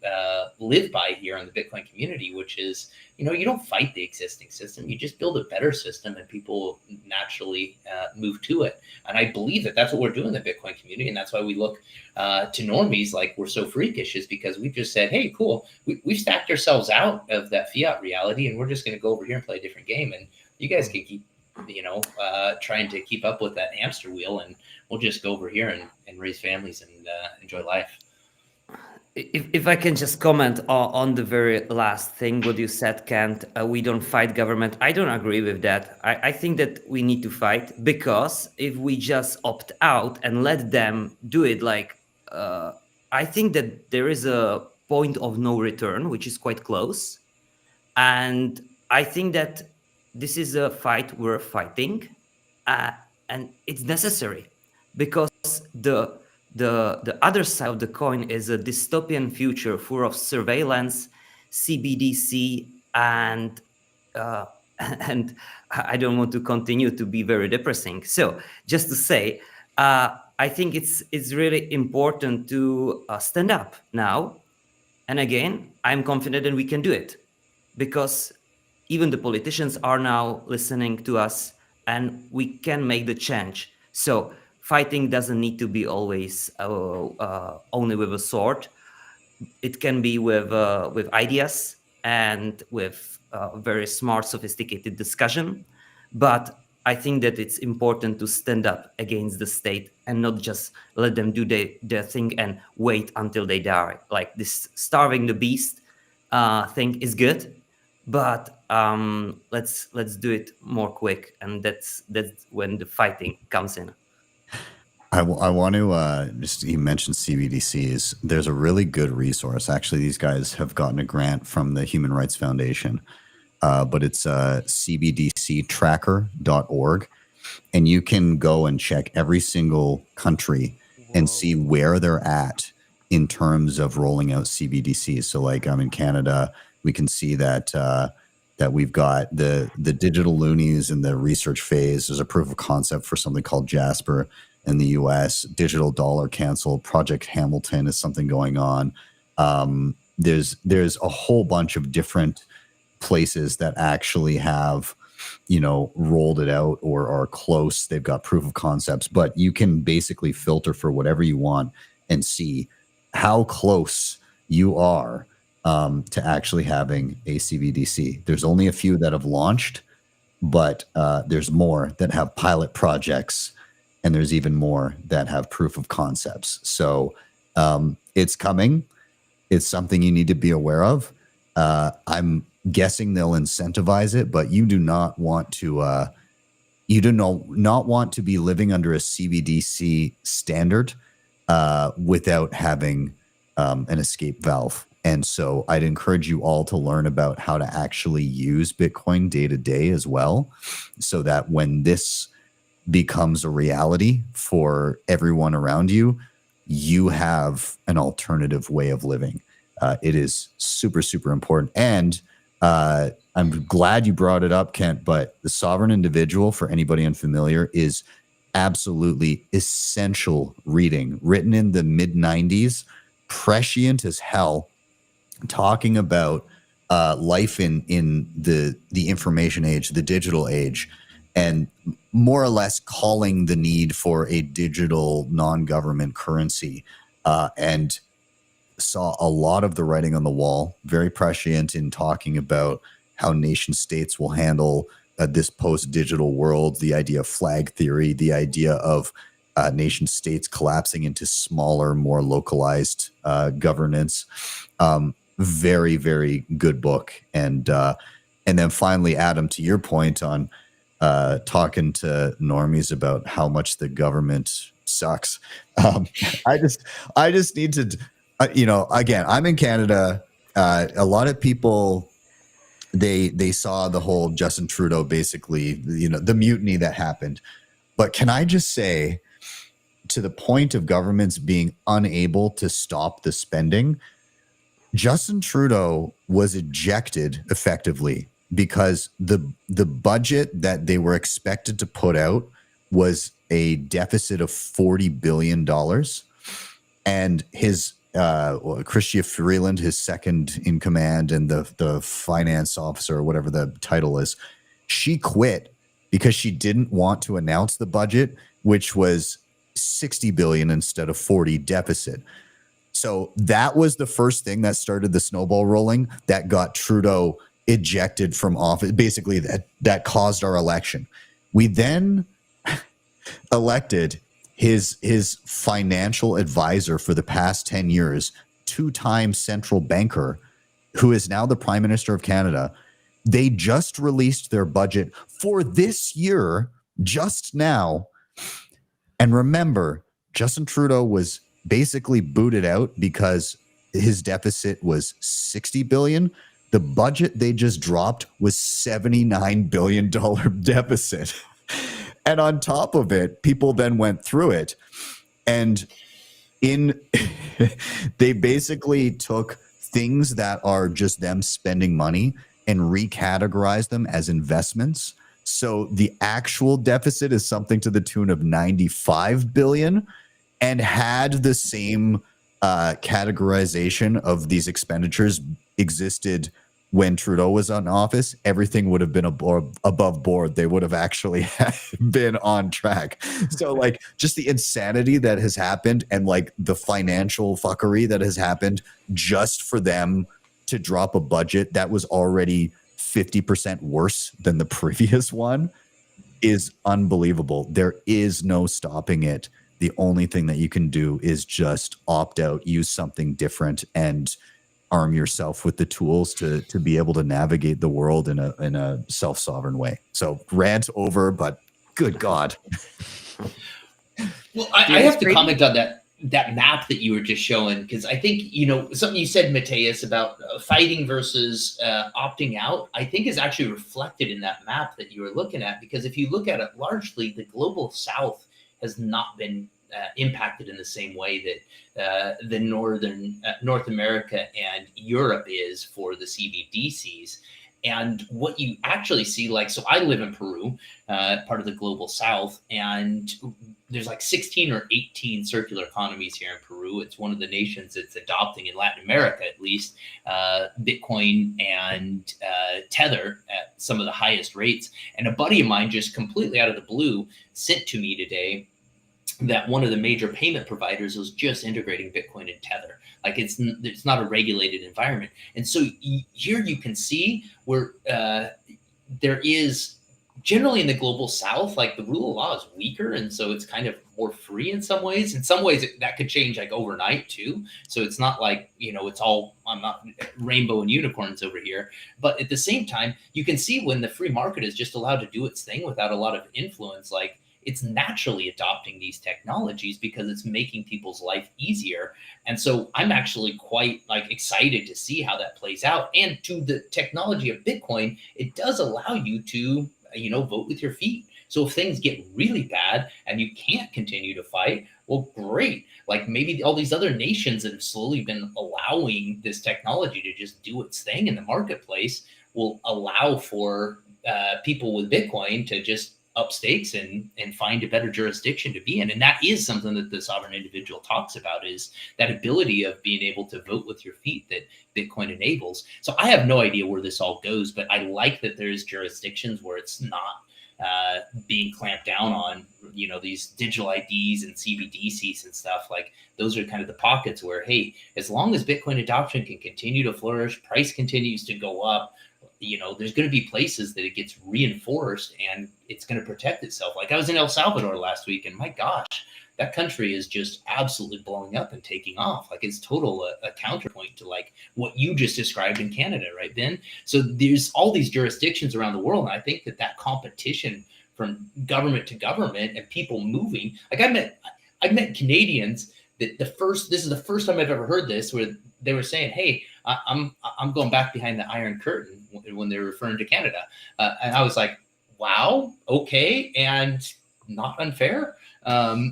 live by here in the Bitcoin community, which is, you know, you don't fight the existing system, you just build a better system, and people naturally move to it. And I believe that that's what we're doing in the Bitcoin community, and that's why we look to normies like we're so freakish, is because we've just said, hey, cool, we've stacked ourselves out of that fiat reality, and we're just going to go over here and play a different game, and you guys can keep, you know, trying to keep up with that hamster wheel, and we'll just go over here and raise families and enjoy life. If I can just comment on the very last thing, what you said, Kent, we don't fight government. I don't agree with that. I think that we need to fight, because if we just opt out and let them do it, like, I think that there is a point of no return, which is quite close. And I think that this is a fight worth fighting, and it's necessary, because the other side of the coin is a dystopian future full of surveillance, CBDC, and I don't want to continue to be very depressing. So just to say, I think it's really important to stand up now. And again, I'm confident that we can do it, because even the politicians are now listening to us, and we can make the change. So fighting doesn't need to be always only with a sword. It can be with ideas and with very smart, sophisticated discussion. But I think that it's important to stand up against the state and not just let them do their thing and wait until they die. Like this starving the beast thing is good, but let's do it more quick, and that's when the fighting comes in. I want to just, you mentioned CBDCs. There's a really good resource. Actually, these guys have gotten a grant from the Human Rights Foundation, but it's cbdctracker.org, and you can go and check every single country and see where they're at in terms of rolling out CBDCs. So like I'm in Canada, we can see that that we've got the digital loonies in the research phase. There's a proof of concept for something called Jasper in the US. Digital dollar canceled. Project Hamilton is something going on. There's a whole bunch of different places that actually have, you know, rolled it out or are close. They've got proof of concepts, but you can basically filter for whatever you want and see how close you are to actually having a CBDC. There's only a few that have launched, but there's more that have pilot projects, and there's even more that have proof of concepts. So it's coming. It's something you need to be aware of. I'm guessing they'll incentivize it, but you do not want to. You do not want to be living under a CBDC standard without having an escape valve. And so I'd encourage you all to learn about how to actually use Bitcoin day to day as well, so that when this becomes a reality for everyone around you, you have an alternative way of living. It is super, super important. And I'm glad you brought it up, Kent, but the sovereign individual, for anybody unfamiliar, is absolutely essential reading. Written in the mid-90s, prescient as hell, talking about life in the information age, the digital age, and more or less calling the need for a digital non-government currency, and saw a lot of the writing on the wall. Very prescient in talking about how nation states will handle this post-digital world, the idea of flag theory, the idea of nation states collapsing into smaller, more localized governance. Very, very good book. And then finally, Adam, to your point on talking to normies about how much the government sucks. I just need to, again, I'm in Canada. A lot of people, they saw the whole Justin Trudeau, basically, the mutiny that happened. But can I just say, to the point of governments being unable to stop the spending, Justin Trudeau was ejected effectively because the budget that they were expected to put out was a deficit of $40 billion. And his Chrystia Freeland, his second in command, and the finance officer, or whatever the title is, she quit because she didn't want to announce the budget, which was 60 billion instead of 40 deficit. So that was the first thing that started the snowball rolling that got Trudeau ejected from office. Basically, that caused our election. We then elected his financial advisor for the past 10 years, two-time central banker, who is now the Prime Minister of Canada. They just released their budget for this year, just now. And remember, Justin Trudeau was basically booted out because his deficit was 60 billion. The budget they just dropped was $79 billion deficit. And on top of it, people then went through it, and they basically took things that are just them spending money and recategorized them as investments. So the actual deficit is something to the tune of 95 billion, and had the same categorization of these expenditures existed when Trudeau was in office, everything would have been above board. They would have actually been on track. So, like, just the insanity that has happened, and like the financial fuckery that has happened just for them to drop a budget that was already 50% worse than the previous one, is unbelievable. There is no stopping it. The only thing that you can do is just opt out, use something different, and arm yourself with the tools to be able to navigate the world in a self-sovereign way. So rant over, but good God. Well, I have to comment on that map that you were just showing, because I think, something you said, Mateus, about fighting versus opting out, I think is actually reflected in that map that you were looking at. Because if you look at it, largely the global South has not been impacted in the same way that the North America and Europe is for the CBDCs. And what you actually see, so I live in Peru, part of the global South, and there's like 16 or 18 circular economies here in Peru. It's one of the nations that's adopting, in Latin America at least, Bitcoin and Tether at some of the highest rates. And a buddy of mine just completely out of the blue sent to me today that one of the major payment providers was just integrating Bitcoin and Tether. Like it's not a regulated environment. And so here you can see where there is generally in the global South, like the rule of law is weaker. And so it's kind of more free in some ways. In some ways that could change like overnight too. So it's not like, it's all, I'm not rainbow and unicorns over here. But at the same time, you can see when the free market is just allowed to do its thing without a lot of influence, like it's naturally adopting these technologies because it's making people's life easier. And so I'm actually quite like excited to see how that plays out. And to the technology of Bitcoin, it does allow you to, vote with your feet. So if things get really bad and you can't continue to fight, well, great. Like maybe all these other nations that have slowly been allowing this technology to just do its thing in the marketplace will allow for people with Bitcoin to just up stakes and find a better jurisdiction to be in. And that is something that the sovereign individual talks about, is that ability of being able to vote with your feet that Bitcoin enables. So I have no idea where this all goes, but I like that there's jurisdictions where it's not being clamped down on, these digital IDs and CBDCs and stuff. Like those are kind of the pockets where, hey, as long as Bitcoin adoption can continue to flourish, price continues to go up, there's going to be places that it gets reinforced and it's going to protect itself. Like I was in El Salvador last week and my gosh, that country is just absolutely blowing up and taking off. Like it's total a counterpoint to like what you just described in Canada, right, Ben? So there's all these jurisdictions around the world. And I think that competition from government to government and people moving, like I've met Canadians that this is the first time I've ever heard this, where they were saying, hey, I'm going back behind the Iron Curtain when they're referring to Canada. And I was like, wow, okay. And not unfair.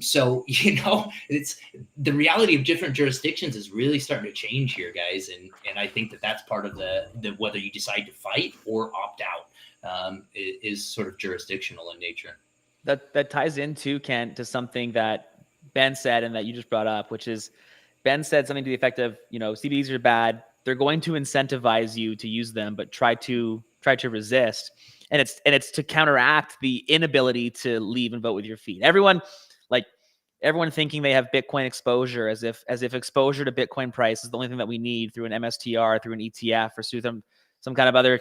So, it's the reality of different jurisdictions is really starting to change here, guys. And I think that that's part of the whether you decide to fight or opt out is sort of jurisdictional in nature. That ties into, Kent, to something that Ben said and that you just brought up, which is Ben said something to the effect of, CBDs are bad. They're going to incentivize you to use them, but try to resist. And it's to counteract the inability to leave and vote with your feet. Everyone thinking they have Bitcoin exposure as if exposure to Bitcoin price is the only thing that we need through an MSTR, through an ETF, or through some kind of other,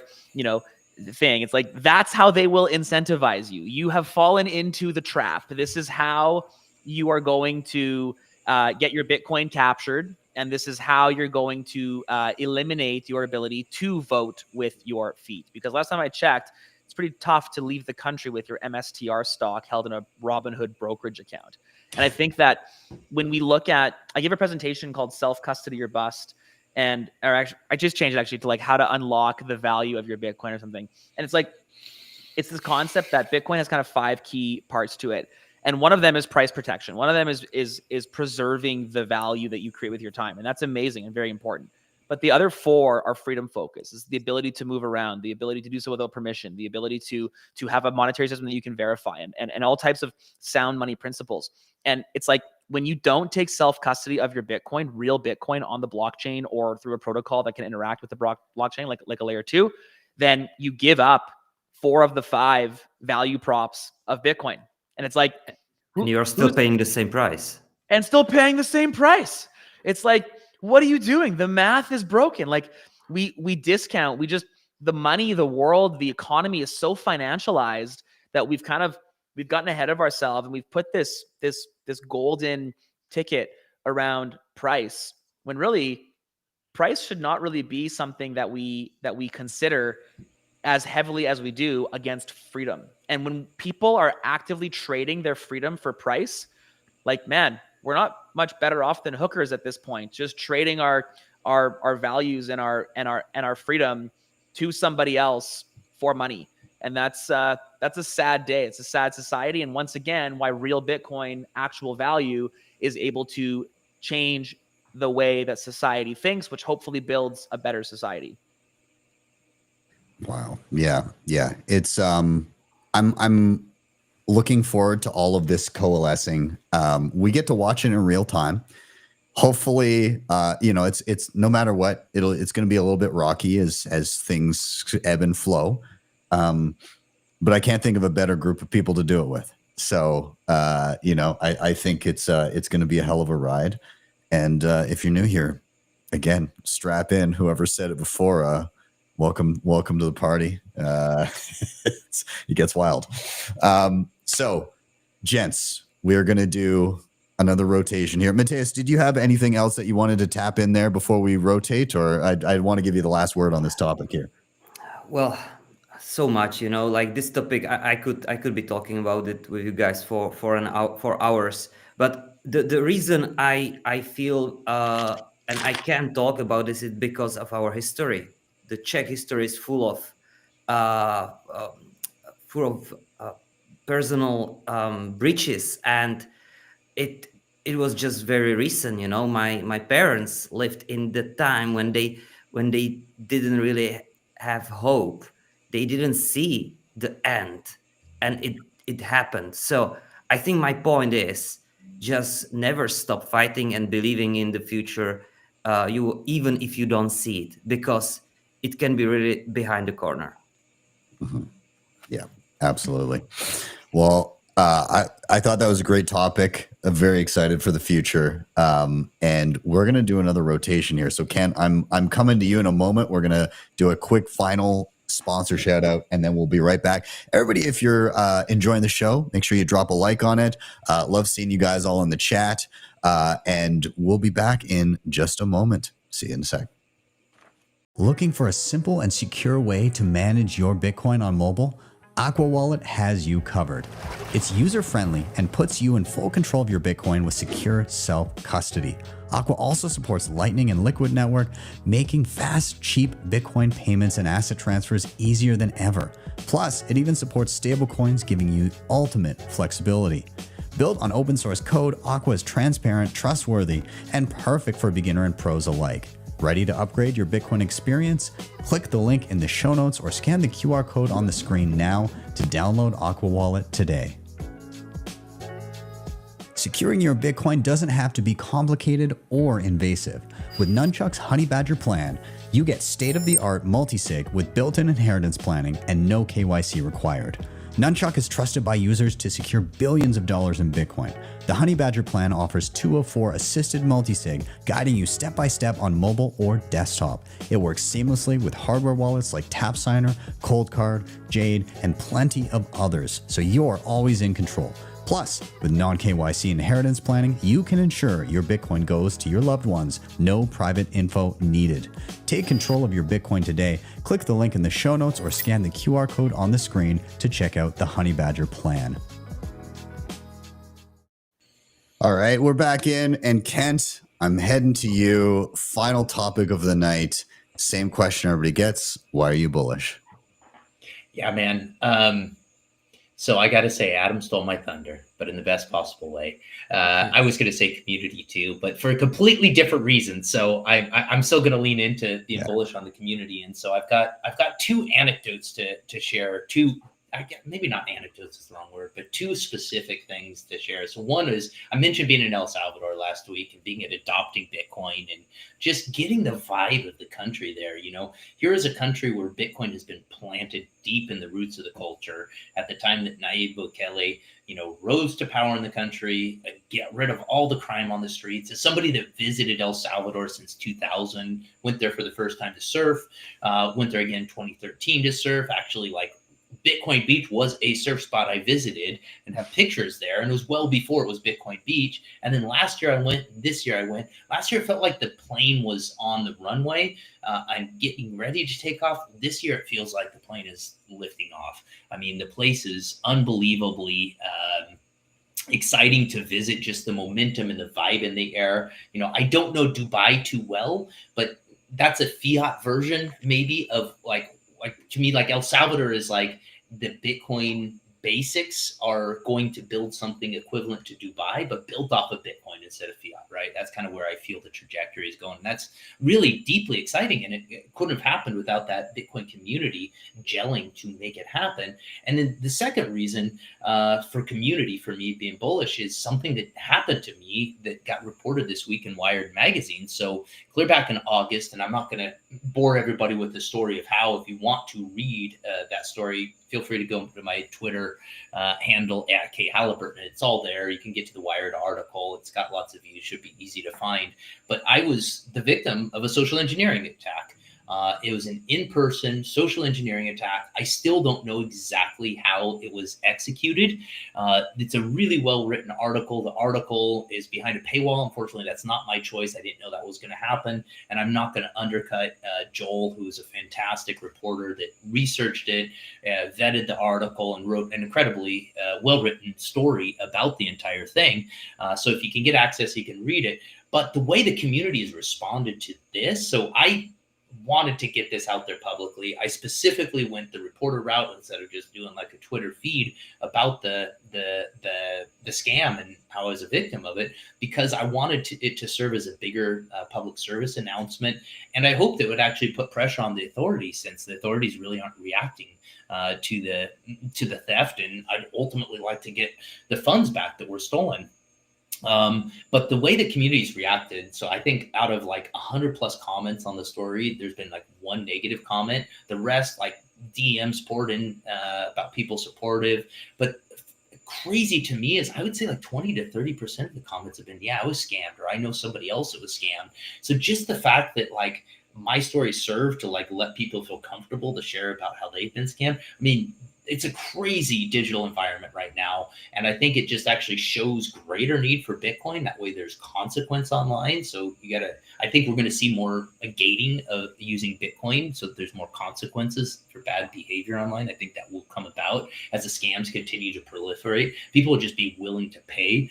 thing. It's like, that's how they will incentivize you. You have fallen into the trap. This is how you are going to get your Bitcoin captured. And this is how you're going to eliminate your ability to vote with your feet. Because last time I checked, it's pretty tough to leave the country with your MSTR stock held in a Robinhood brokerage account. And I think that when we look at, I gave a presentation called Self-Custody or Bust. I just changed it actually to like how to unlock the value of your Bitcoin or something. And it's this concept that Bitcoin has kind of 5 key parts to it. And one of them is price protection. One of them is preserving the value that you create with your time. And that's amazing and very important. But the other 4 are freedom focus. It's the ability to move around, the ability to do so without permission, the ability to have a monetary system that you can verify, and all types of sound money principles. And it's like, when you don't take self-custody of your Bitcoin, real Bitcoin on the blockchain or through a protocol that can interact with the blockchain, like a layer 2, then you give up 4 of the 5 value props of Bitcoin. And it's like, and you're still paying the same price. And still paying the same price. It's like, what are you doing? The math is broken. Like we discount, the money, the world, the economy is so financialized that we've gotten ahead of ourselves, and we've put this golden ticket around price, when really price should not really be something that we consider as heavily as we do against freedom. And when people are actively trading their freedom for price, like, man, we're not much better off than hookers at this point, just trading our values and our freedom to somebody else for money. And that's a sad day. It's a sad society. And once again, why real Bitcoin actual value is able to change the way that society thinks, which hopefully builds a better society. Wow. Yeah. It's I'm looking forward to all of this coalescing. We get to watch it in real time. Hopefully, it's no matter what, it's going to be a little bit rocky as things ebb and flow. But I can't think of a better group of people to do it with. So, I think it's going to be a hell of a ride. And if you're new here, again, strap in. Whoever said it before, welcome to the party. It gets wild. So, gents, we're going to do another rotation here. Mateus, did you have anything else that you wanted to tap in there before we rotate? Or I want to give you the last word on this topic here. Well, so much, like this topic, I could be talking about it with you guys for hours. But the reason I feel and I can talk about this is because of our history. The Czech history is full of personal breaches, and it was just very recent. My parents lived in the time when they didn't really have hope. They didn't see the end, and it happened. So I think my point is just never stop fighting and believing in the future, even if you don't see it, because it can be really behind the corner. Mm-hmm. Yeah, absolutely. Well, I thought that was a great topic. I'm very excited for the future. And we're going to do another rotation here. So Ken, I'm coming to you in a moment. We're going to do a quick final sponsor shout out, and then we'll be right back. Everybody, if you're enjoying the show, make sure you drop a like on it. Love seeing you guys all in the chat. And we'll be back in just a moment. See you in a sec. Looking for a simple and secure way to manage your Bitcoin on mobile? AQUA Wallet has you covered. It's user-friendly and puts you in full control of your Bitcoin with secure self-custody. AQUA also supports Lightning and Liquid Network, making fast, cheap Bitcoin payments and asset transfers easier than ever. Plus, it even supports stablecoins, giving you ultimate flexibility. Built on open source code, AQUA is transparent, trustworthy, and perfect for beginner and pros alike. Ready to upgrade your Bitcoin experience? Click the link in the show notes or scan the QR code on the screen now to download AQUA Wallet today. Securing your Bitcoin doesn't have to be complicated or invasive. With NUNCHUK's HONEYBADGER plan, you get state-of-the-art multisig with built-in inheritance planning and no KYC required. NUNCHUK is trusted by users to secure billions of dollars in Bitcoin. The HONEYBADGER plan offers 204 assisted multisig, guiding you step-by-step on mobile or desktop. It works seamlessly with hardware wallets like TapSigner, Coldcard, Jade, and plenty of others, so you're always in control. Plus, with non-KYC inheritance planning, you can ensure your Bitcoin goes to your loved ones. No private info needed. Take control of your Bitcoin today. Click the link in the show notes or scan the QR code on the screen to check out the HONEYBADGER plan. All right, we're back in. And Kent, I'm heading to you. Final topic of the night. Same question everybody gets. Why are you bullish? Yeah, man. So I got to say, Adam stole my thunder, but in the best possible way. I was going to say community too, but for a completely different reason. So I'm still going to lean into being bullish on the community. And so I've got two anecdotes to share. Maybe not anecdotes is the wrong word, but two specific things to share. So one is, I mentioned being in El Salvador last week and being adopting Bitcoin and just getting the vibe of the country there. Here is a country where Bitcoin has been planted deep in the roots of the culture at the time that Nayib Bukele, rose to power in the country, get rid of all the crime on the streets. As somebody that visited El Salvador since 2000, went there for the first time to surf, went there again 2013 to surf, actually Bitcoin Beach was a surf spot I visited and have pictures there. And it was well before it was Bitcoin Beach. And then last year I went, this year I went. Last year it felt like the plane was on the runway. I'm getting ready to take off. This year it feels like the plane is lifting off. I mean, the place is unbelievably exciting to visit, just the momentum and the vibe in the air. I don't know Dubai too well, but that's a fiat version maybe of to me, El Salvador is the Bitcoin basics are going to build something equivalent to Dubai, but built off of Bitcoin instead of fiat, right? That's kind of where I feel the trajectory is going. And that's really deeply exciting. And it couldn't have happened without that Bitcoin community gelling to make it happen. And then the second reason for community, for me being bullish, is something that happened to me that got reported this week in Wired magazine. So clear back in August, and I'm not going to bore everybody with the story of how, if you want to read that story, feel free to go to my Twitter handle at Kate Halliburton. It's all there. You can get to the Wired article. It's got lots of views. Should be easy to find. But I was the victim of a social engineering attack. It was an in-person social engineering attack. I still don't know exactly how it was executed. It's a really well-written article. The article is behind a paywall. Unfortunately, that's not my choice. I didn't know that was going to happen. And I'm not going to undercut Joel, who is a fantastic reporter that researched it, vetted the article, and wrote an incredibly well-written story about the entire thing. So if you can get access, you can read it. But the way the community has responded to this, so I wanted to get this out there publicly. I specifically went the reporter route instead of just doing like a Twitter feed about the scam and how I was a victim of it, because I wanted it to serve as a bigger public service announcement. And I hoped it would actually put pressure on the authorities, since the authorities really aren't reacting to the theft. And I'd ultimately like to get the funds back that were stolen. But the way the community's reacted, so I think out of like 100+ comments on the story, there's been like one negative comment. The rest, like DMs poured in about people supportive. But crazy to me is I would say like 20 to 30% of the comments have been, yeah, I was scammed, or I know somebody else that was scammed. So just the fact that like my story served to like let people feel comfortable to share about how they've been scammed. I mean, it's a crazy digital environment right now. And I think it just actually shows greater need for Bitcoin. That way there's consequence online. So I think we're going to see more gating of using Bitcoin, so that there's more consequences for bad behavior online. I think that will come about as the scams continue to proliferate. People will just be willing to pay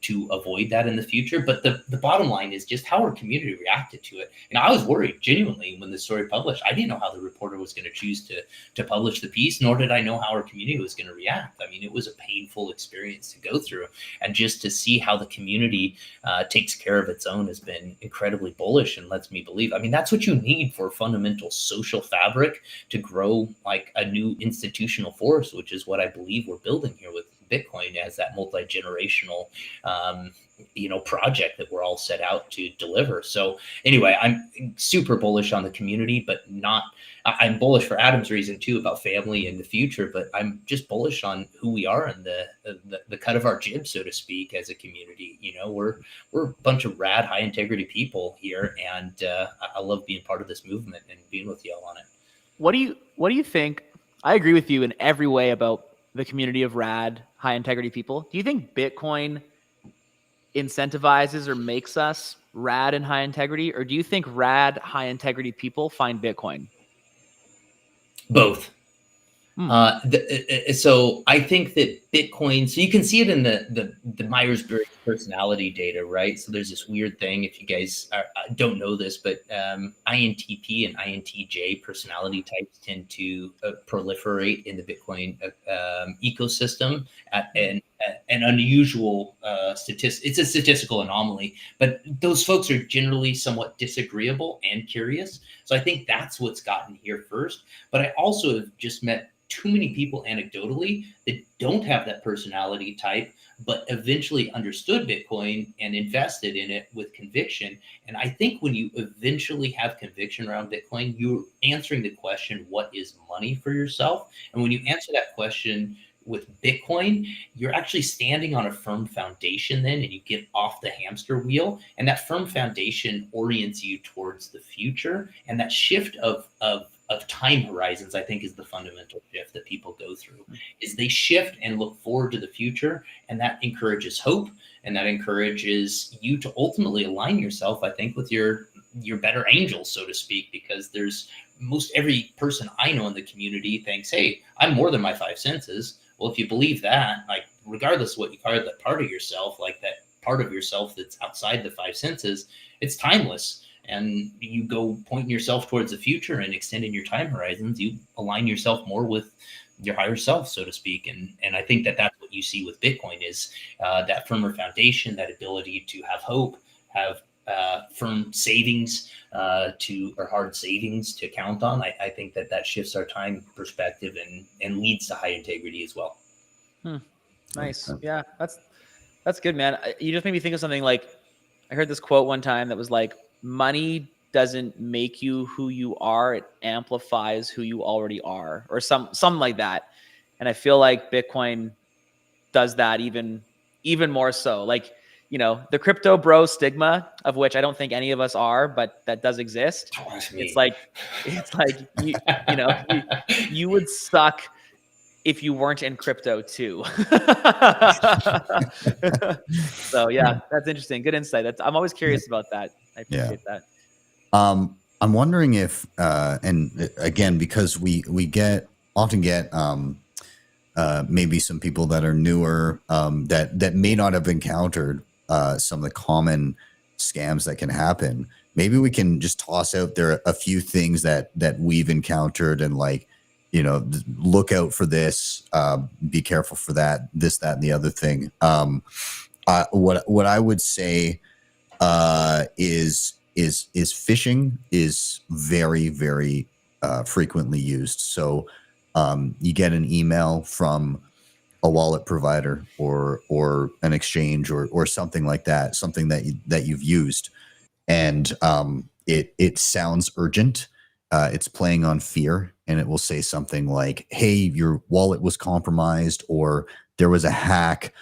to avoid that in the future. But the bottom line is just how our community reacted to it. And I was worried genuinely when the story published. I didn't know how the reporter was going to choose to publish the piece, nor did I know how our community was going to react. I mean, it was a painful experience to go through, and just to see how the community takes care of its own has been incredibly bullish, and lets me believe. I mean, that's what you need for a fundamental social fabric to grow like a new institutional force, which is what I believe we're building here with Bitcoin as that multi-generational project that we're all set out to deliver. So anyway, I'm super bullish on the community, but I'm bullish for Adam's reason too, about family and the future, but I'm just bullish on who we are and the cut of our jib, so to speak, as a community. We're a bunch of rad, high integrity people here, and I love being part of this movement and being with y'all on it. What do you think? I agree with you in every way about the community of rad, high integrity people. Do you think Bitcoin incentivizes or makes us rad and high integrity, or do you think rad, high integrity people find Bitcoin? Both. So I think that Bitcoin, so you can see it in the Myers-Briggs personality data, right? So there's this weird thing, if you guys don't know this, but INTP and INTJ personality types tend to proliferate in the Bitcoin ecosystem at an unusual statistic. It's a statistical anomaly, but those folks are generally somewhat disagreeable and curious. So I think that's what's gotten here first. But I also have just met too many people anecdotally that don't have that personality type, but eventually understood Bitcoin and invested in it with conviction. And I think when you eventually have conviction around Bitcoin, you're answering the question, what is money for yourself? And when you answer that question with Bitcoin, you're actually standing on a firm foundation then, and you get off the hamster wheel. And that firm foundation orients you towards the future. And that shift of time horizons, I think, is the fundamental shift that people go through, is they shift and look forward to the future. And that encourages hope, and that encourages you to ultimately align yourself, I think, with your better angels, so to speak, because there's most every person I know in the community thinks, hey, I'm more than my five senses. Well, if you believe that, like, regardless of what you call that part of yourself, like that part of yourself that's outside the five senses, it's timeless. And you go pointing yourself towards the future and extending your time horizons, you align yourself more with your higher self, so to speak. And I think that that's what you see with Bitcoin is that firmer foundation, that ability to have hope, have firm savings or hard savings to count on. I think that shifts our time perspective and leads to high integrity as well. Nice. Yeah, that's good, man. You just made me think of something. Like, I heard this quote one time that was like, money doesn't make you who you are. It amplifies who you already are, or something like that. And I feel like Bitcoin does that even more so. Like, the crypto bro stigma, of which I don't think any of us are, but that does exist. It's like you would suck if you weren't in crypto too. So yeah, that's interesting. Good insight. I'm always curious about that. I appreciate that. I'm wondering if, and again, because we often get maybe some people that are newer that may not have encountered some of the common scams that can happen. Maybe we can just toss out there a few things that we've encountered, and like, look out for this, be careful for that, this, that, and the other thing. What I would say is phishing is very, very frequently used. So you get an email from a wallet provider or an exchange or something like that, something that you've used, and it sounds urgent. It's playing on fear, and it will say something like, "Hey, your wallet was compromised, or there was a hack.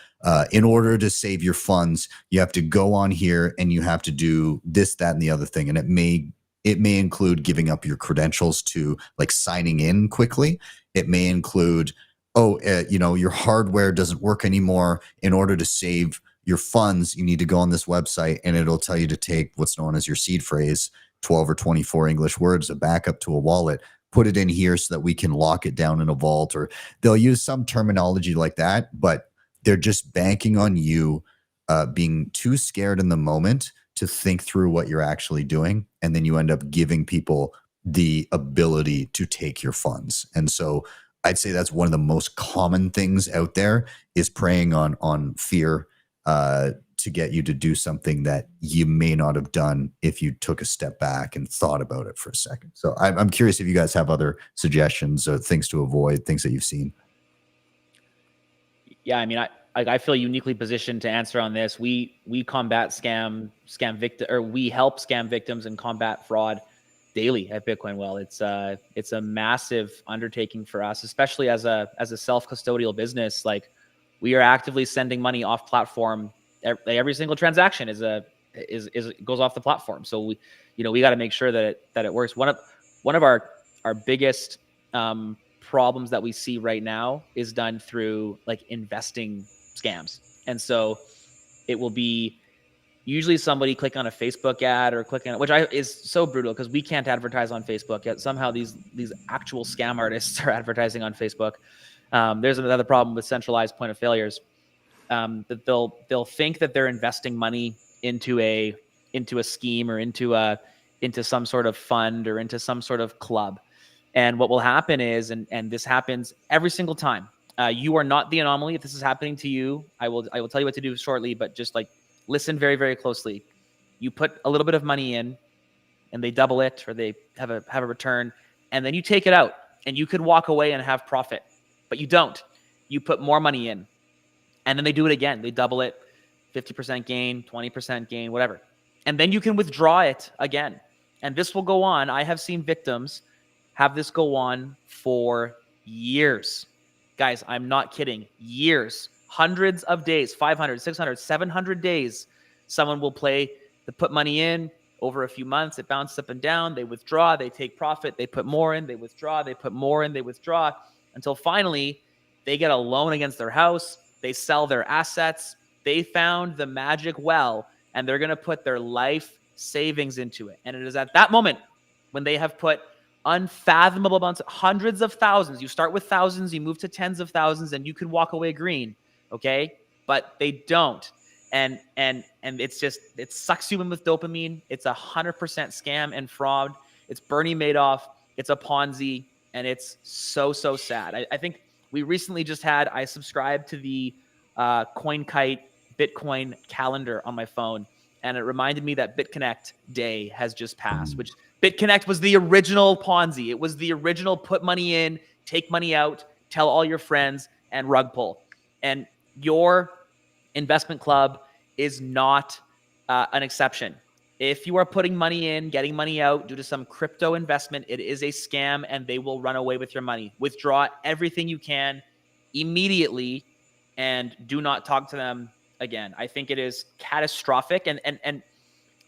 In order to save your funds, you have to go on here and you have to do this, that, and the other thing." And it may include giving up your credentials to, like, signing in quickly. It may include, your hardware doesn't work anymore. In order to save your funds, you need to go on this website, and it'll tell you to take what's known as your seed phrase, 12 or 24 English words, a backup to a wallet, put it in here so that we can lock it down in a vault. Or they'll use some terminology like that, but they're just banking on you being too scared in the moment to think through what you're actually doing. And then you end up giving people the ability to take your funds. And so I'd say that's one of the most common things out there, is preying on fear to get you to do something that you may not have done if you took a step back and thought about it for a second. So I'm curious if you guys have other suggestions or things to avoid, things that you've seen. Yeah, I mean, I feel uniquely positioned to answer on this. We combat scam victim, or we help scam victims and combat fraud daily at Bitcoin Well. It's a massive undertaking for us, especially as a self-custodial business. Like, we are actively sending money off platform. Every single transaction goes off the platform. So we got to make sure that it works. One of our biggest problems that we see right now is done through, like, investing scams. And so it will be usually somebody click on a Facebook ad or click on it, which is so brutal because we can't advertise on Facebook yet. Somehow these actual scam artists are advertising on Facebook. There's another problem with centralized point of failures, that they'll think that they're investing money into a scheme or into some sort of fund or into some sort of club. And what will happen is, and this happens every single time, you are not the anomaly. If this is happening to you, I will tell you what to do shortly, but just, like, listen very, very closely. You put a little bit of money in, and they double it, or they have a return, and then you take it out, and you could walk away and have profit, but you don't. You put more money in, and then they do it again. They double it, 50% gain, 20% gain, whatever. And then you can withdraw it again. And this will go on. I have seen victims have this go on for years. Guys, I'm not kidding. Years, hundreds of days, 500, 600, 700 days. Someone will put money in over a few months. It bounces up and down. They withdraw. They take profit. They put more in. They withdraw. They put more in. They withdraw, until finally they get a loan against their house. They sell their assets. They found the magic well, and they're going to put their life savings into it. And it is at that moment, when they have put unfathomable amounts, hundreds of thousands. You start with thousands, you move to tens of thousands, and you could walk away green. Okay. But they don't. And it sucks you in with dopamine. It's 100% scam and fraud. It's Bernie Madoff. It's a Ponzi, and it's so sad. I think we recently I subscribed to the CoinKite Bitcoin calendar on my phone, and it reminded me that BitConnect Day has just passed, which BitConnect was the original Ponzi. It was the original put money in, take money out, tell all your friends, and rug pull. And your investment club is not an exception. If you are putting money in, getting money out due to some crypto investment, it is a scam and they will run away with your money. Withdraw everything you can immediately and do not talk to them again. I think it is catastrophic. And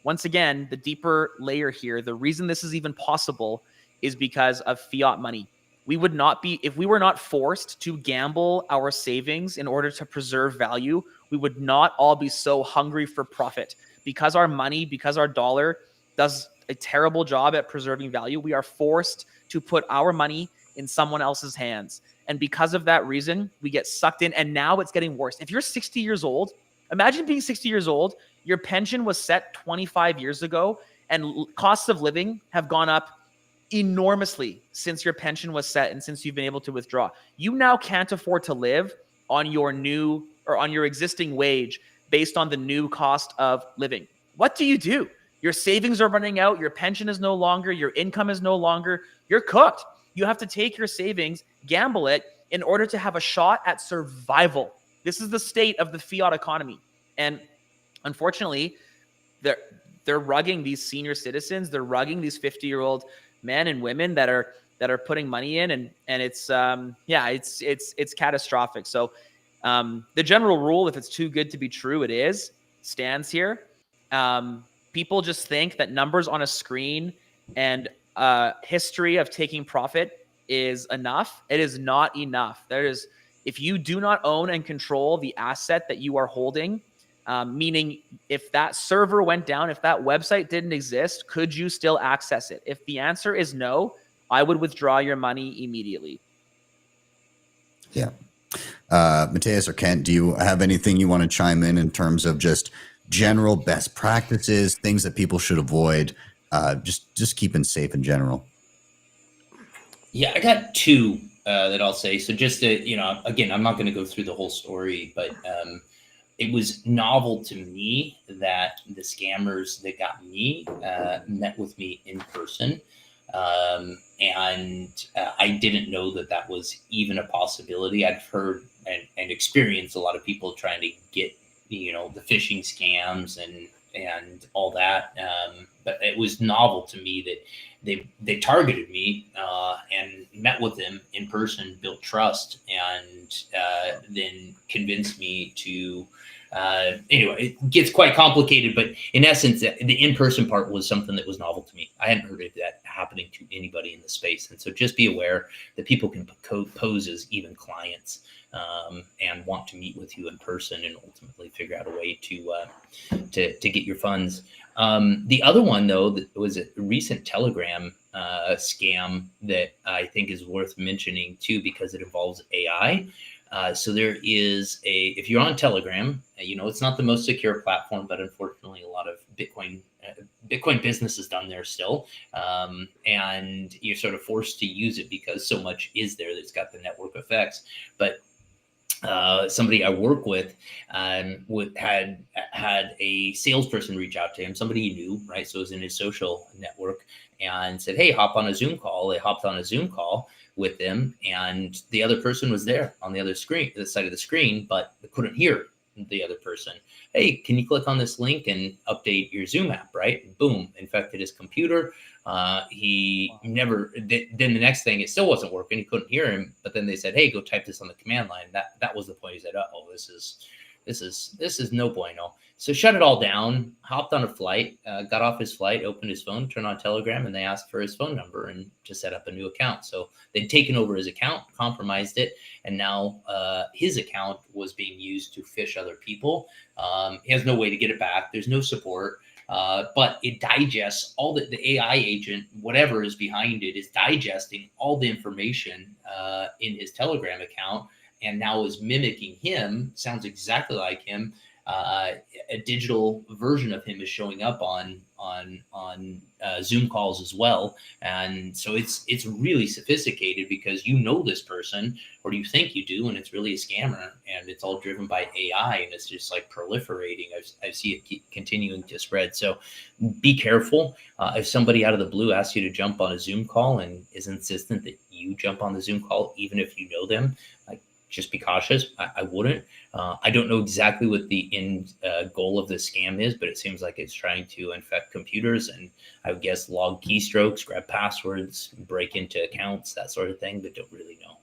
once again, the deeper layer here, the reason this is even possible is because of fiat money. We would not be, if we were not forced to gamble our savings in order to preserve value, we would not all be so hungry for profit. Because our money, because our dollar does a terrible job at preserving value, we are forced to put our money in someone else's hands. And because of that reason, we get sucked in. And now it's getting worse. If you're 60 years old, imagine being 60 years old, your pension was set 25 years ago, and costs of living have gone up enormously since your pension was set and since you've been able to withdraw. You now can't afford to live on your new or on your existing wage based on the new cost of living. What do? Your savings are running out. Your pension is no longer. Your income is no longer. You're cooked. You have to take your savings, gamble it in order to have a shot at survival. This is the state of the fiat economy. And unfortunately, they're rugging these senior citizens. They're rugging these 50-year-old men and women that are putting money in, and it's it's catastrophic. So the general rule, if it's too good to be true, it is, stands here. People just think that numbers on a screen and history of taking profit is enough. It is not enough. If you do not own and control the asset that you are holding, meaning if that server went down, if that website didn't exist, could you still access it? If the answer is no, I would withdraw your money immediately. Yeah. Matthias or Kent, do you have anything you want to chime in terms of just general best practices, things that people should avoid, just keeping safe in general? Yeah, I got two that I'll say. So just to, again, I'm not going to go through the whole story, but it was novel to me that the scammers that got me met with me in person. And I didn't know that was even a possibility. I'd heard and experienced a lot of people trying to get, the phishing scams and all that. But it was novel to me that they targeted me and met with them in person, built trust, and then convinced me to. Anyway, it gets quite complicated, but in essence, the in-person part was something that was novel to me. I hadn't heard of that happening to anybody in the space. And so just be aware that people can pose as even clients and want to meet with you in person and ultimately figure out a way to get your funds. The other one, though, that was a recent Telegram scam that I think is worth mentioning, too, because it involves AI. So there is if you're on Telegram, it's not the most secure platform, but unfortunately a lot of Bitcoin business is done there still. And you're sort of forced to use it because so much is there that's got the network effects. But somebody I work with had a salesperson reach out to him, somebody he knew, right? So it was in his social network, and said, hey, hop on a Zoom call. They hopped on a Zoom call with them, and the other person was there on the other screen, the side of the screen, but they couldn't hear the other person. Hey, can you click on this link and update your Zoom app, right? Boom, infected his computer. Then the next thing, it still wasn't working. He couldn't hear him, but then they said, hey, go type this on the command line. That was the point. He said, oh, this is no bueno. So shut it all down, hopped on a flight, got off his flight, opened his phone, turned on Telegram, and they asked for his phone number and to set up a new account. So they'd taken over his account, compromised it, and now his account was being used to phish other people. He has no way to get it back. There's no support, but it digests all the AI agent, whatever is behind it, is digesting all the information in his Telegram account, and now is mimicking him, sounds exactly like him. A digital version of him is showing up on Zoom calls as well, and so it's really sophisticated because this person, or you think you do, and it's really a scammer, and it's all driven by AI, and it's just like proliferating. I see it keep continuing to spread. So be careful. If somebody out of the blue asks you to jump on a Zoom call and is insistent that you jump on the Zoom call, even if you know them, like, just be cautious. I wouldn't. I don't know exactly what the end goal of this scam is, but it seems like it's trying to infect computers and I would guess log keystrokes, grab passwords, break into accounts, that sort of thing, but don't really know.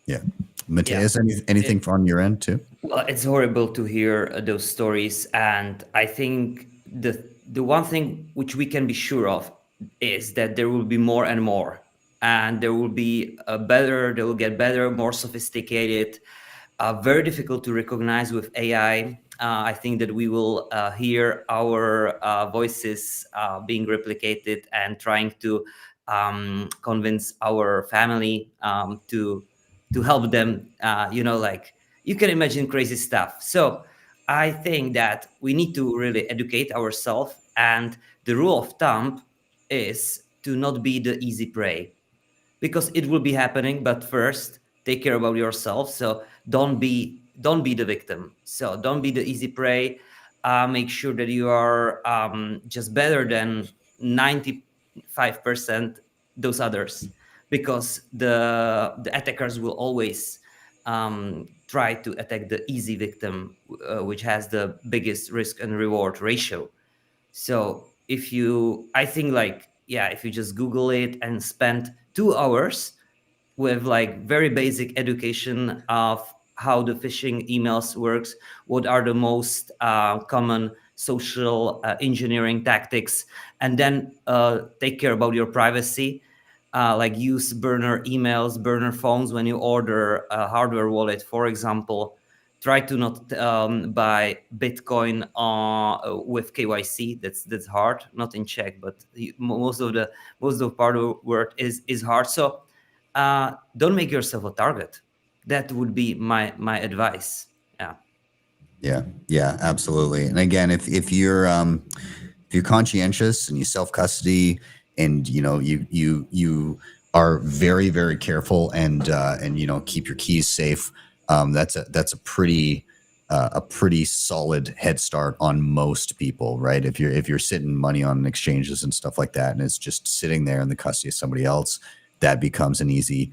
Yeah. Matthias, anything from your end too? Well, it's horrible to hear those stories, and I think the one thing which we can be sure of is that there will be more and more, and there will be they will get better, more sophisticated, very difficult to recognize with AI. I think that we will hear our voices being replicated and trying to convince our family to help them. Like you can imagine crazy stuff. So I think that we need to really educate ourselves, and the rule of thumb is to not be the easy prey, because it will be happening. But first, take care about yourself. So don't be the victim. So don't be the easy prey. Make sure that you are just better than 95% those others, because the attackers will always try to attack the easy victim, which has the biggest risk and reward ratio. So if you just Google it and spend 2 hours with like very basic education of how the phishing emails works, what are the most common social engineering tactics, and then take care about your privacy. Like use burner emails, burner phones when you order a hardware wallet, for example. Try to not buy Bitcoin with KYC. That's hard. Not in Czech, but most of the part of the word is hard. So don't make yourself a target. That would be my advice. Yeah, absolutely. And again, if you're conscientious and you self-custody and you are very, very careful and keep your keys safe, that's a pretty solid head start on most people, right? If you're sitting money on exchanges and stuff like that and it's just sitting there in the custody of somebody else, that becomes an easy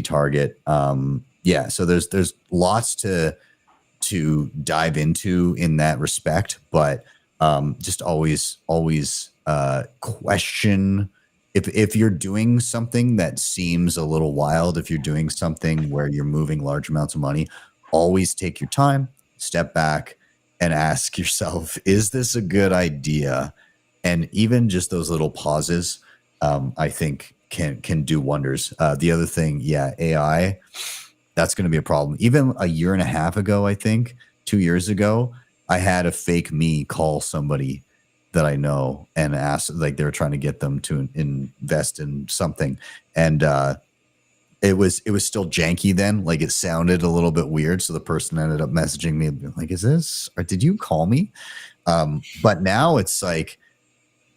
target. So there's lots to dive into in that respect, but just always question if you're doing something that seems a little wild, if you're doing something where you're moving large amounts of money, always take your time, step back and ask yourself, is this a good idea? And even just those little pauses, I think can do wonders. The other thing, AI, that's going to be a problem. Even a year and a half ago, I think 2 years ago, I had a fake me call somebody that I know and ask, like they were trying to get them to invest in something. And it was still janky then. Like it sounded a little bit weird. So the person ended up messaging me like, is this, or did you call me? But now it's like,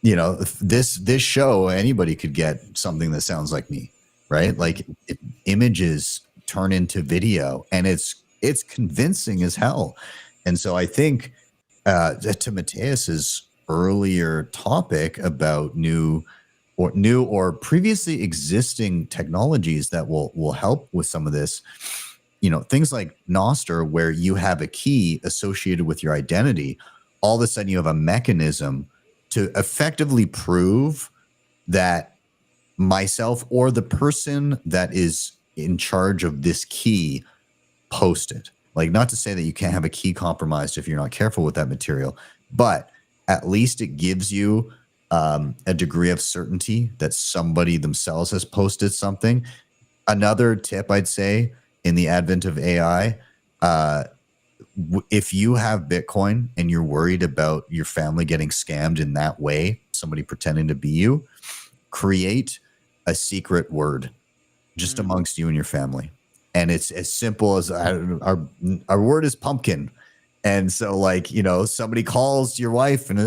this show, anybody could get something that sounds like me, right? Like images turn into video and it's convincing as hell. And so I think to Matthias's earlier topic about new or previously existing technologies that will help with some of this, things like Nostr, where you have a key associated with your identity, all of a sudden you have a mechanism to effectively prove that myself or the person that is in charge of this key posted. Like, not to say that you can't have a key compromised if you're not careful with that material, but at least it gives you a degree of certainty that somebody themselves has posted something. Another tip I'd say in the advent of AI, if you have Bitcoin and you're worried about your family getting scammed in that way, somebody pretending to be you, create a secret word just amongst you and your family. And it's as simple as our word is pumpkin. And so like, somebody calls your wife and,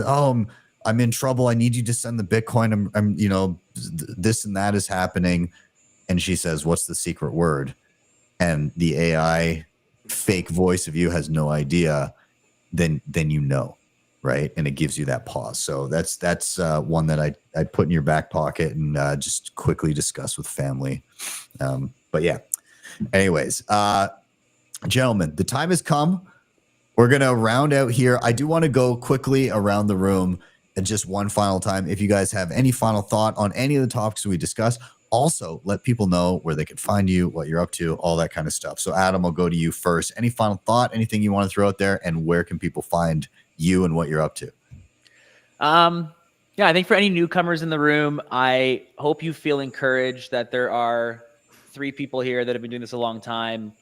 I'm in trouble. I need you to send the Bitcoin. I'm this and that is happening. And she says, what's the secret word? And the AI fake voice of you has no idea, then right? And it gives you that pause. So that's one that I'd put in your back pocket and just quickly discuss with family. But yeah, Anyways, gentlemen, the time has come. We're going to round out here. I do want to go quickly around the room and just one final time. If you guys have any final thought on any of the topics we discussed, also let people know where they can find you, what you're up to, all that kind of stuff. So Adam, I'll go to you first. Any final thought, anything you want to throw out there, and where can people find you and what you're up to? Yeah, I think for any newcomers in the room, I hope you feel encouraged that there are 3 people here that have been doing this a long time,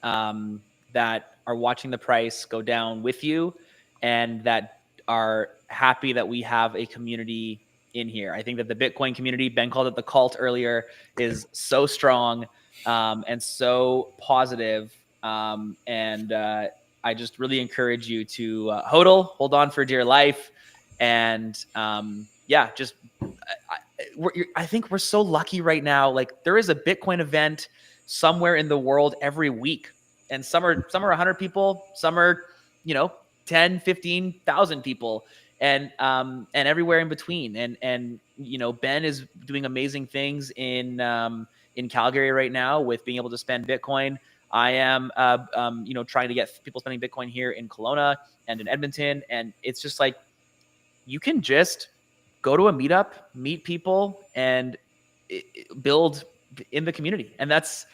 that are watching the price go down with you, and that are happy that we have a community in here. I think that the Bitcoin community, Ben called it the cult earlier, is so strong and so positive. And I just really encourage you to HODL, hold on for dear life. And yeah, just I think we're so lucky right now. Like, there is a Bitcoin event somewhere in the world every week, and some are 100 people, some are 10, 15,000 people, and everywhere in between. And Ben is doing amazing things in Calgary right now with being able to spend Bitcoin. I am trying to get people spending Bitcoin here in Kelowna and in Edmonton, and it's just like, you can just go to a meetup, meet people, and build in the community. And that's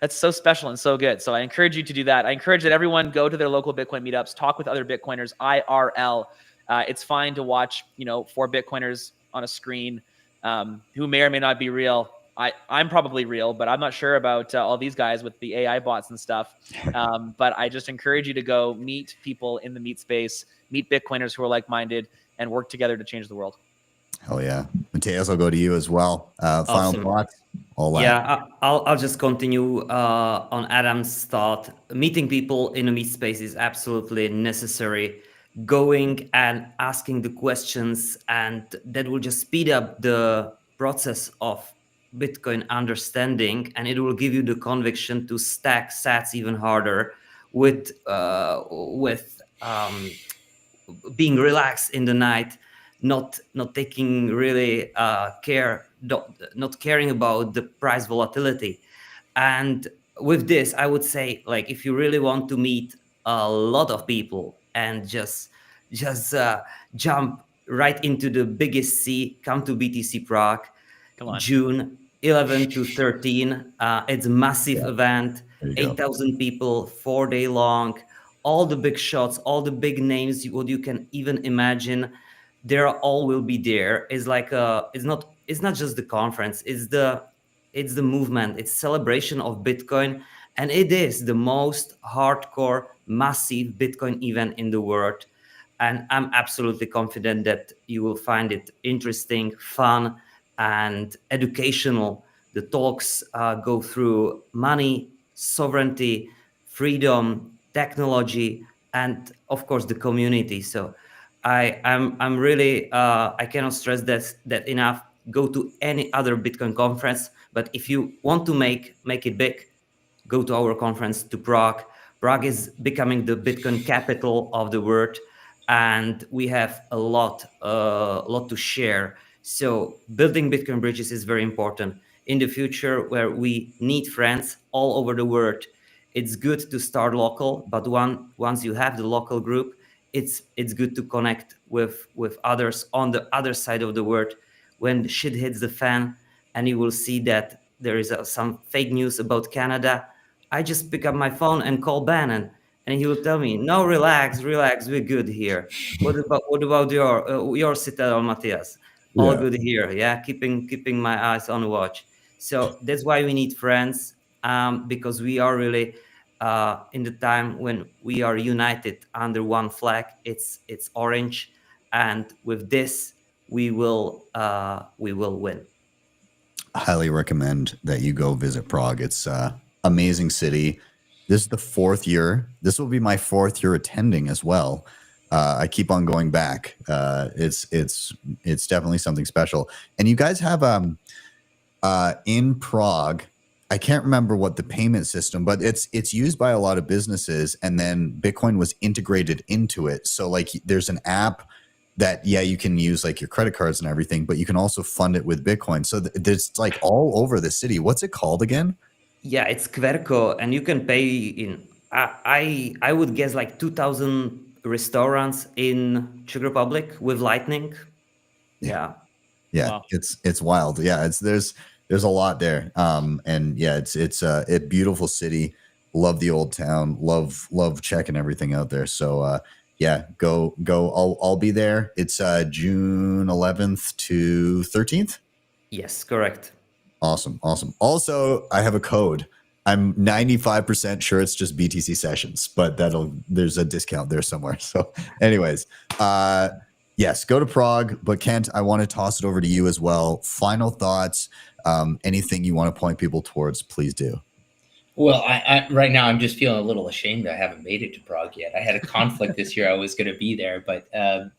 so special and so good. So I encourage you to do that. I encourage that everyone go to their local Bitcoin meetups, talk with other Bitcoiners IRL. It's fine to watch, 4 Bitcoiners on a screen who may or may not be real. I'm probably real, but I'm not sure about all these guys with the AI bots and stuff. But I just encourage you to go meet people in the meet space, meet Bitcoiners who are like-minded, and work together to change the world. Hell yeah. Mateus, I'll go to you as well. Final Awesome. thoughts? All that. Yeah, I'll just continue on Adam's thought. Meeting people in a meet space is absolutely necessary. Going and asking the questions, and that will just speed up the process of Bitcoin understanding, and it will give you the conviction to stack sats even harder with being relaxed in the night, not taking really care, not caring about the price volatility. And with this, I would say, like, if you really want to meet a lot of people and just jump right into the biggest sea, come to BTC Prague, June 11 to 13. It's a massive event, 8,000 people, 4-day long. All the big shots, all the big names, what you can even imagine, they all will be there. It's like it's not just the conference, it's the movement, it's celebration of Bitcoin, and it is the most hardcore, massive Bitcoin event in the world. And I'm absolutely confident that you will find it interesting, fun, and educational. The talks go through money, sovereignty, freedom, technology, and of course the community. So I'm really I cannot stress that enough. Go to any other Bitcoin conference, but if you want to make it big, go to our conference to Prague. Prague is becoming the Bitcoin capital of the world, and we have a lot to share. So building Bitcoin bridges is very important in the future, where we need friends all over the world. It's good to start local, but once you have the local group, it's good to connect with others on the other side of the world when shit hits the fan, and you will see that there is some fake news about Canada. I just pick up my phone and call Bannon, and he will tell me, "No, relax, we're good here." What about your citadel, Matthias? All good here, yeah. Keeping my eyes on the watch. So that's why we need friends, because we are really in the time when we are united under one flag. It's orange, and with this we will win. I highly recommend that you go visit Prague. It's amazing city. This is the 4th year. This will be my 4th year attending as well. I keep on going back. It's definitely something special. And you guys have in Prague, I can't remember what the payment system, but it's used by a lot of businesses, and then Bitcoin was integrated into it. So like there's an app that, yeah, you can use like your credit cards and everything, but you can also fund it with Bitcoin. So it's like all over the city. What's it called again? Yeah, it's Kverko, and you can pay in. I would guess like 2,000 restaurants in Czech Republic with Lightning. Yeah. Yeah, Wow. it's wild. Yeah, there's a lot there. And yeah, it's a beautiful city. Love the old town. Love checking everything out there. So yeah, go. I'll be there. It's June 11th to 13th. Yes, correct. Awesome. Also, I have a code. I'm 95% sure it's just BTC sessions, but there's a discount there somewhere. So anyways, yes, go to Prague. But Kent, I want to toss it over to you as well. Final thoughts, anything you want to point people towards, please do. Well, I right now I'm just feeling a little ashamed I haven't made it to Prague yet. I had a conflict this year. I was going to be there, but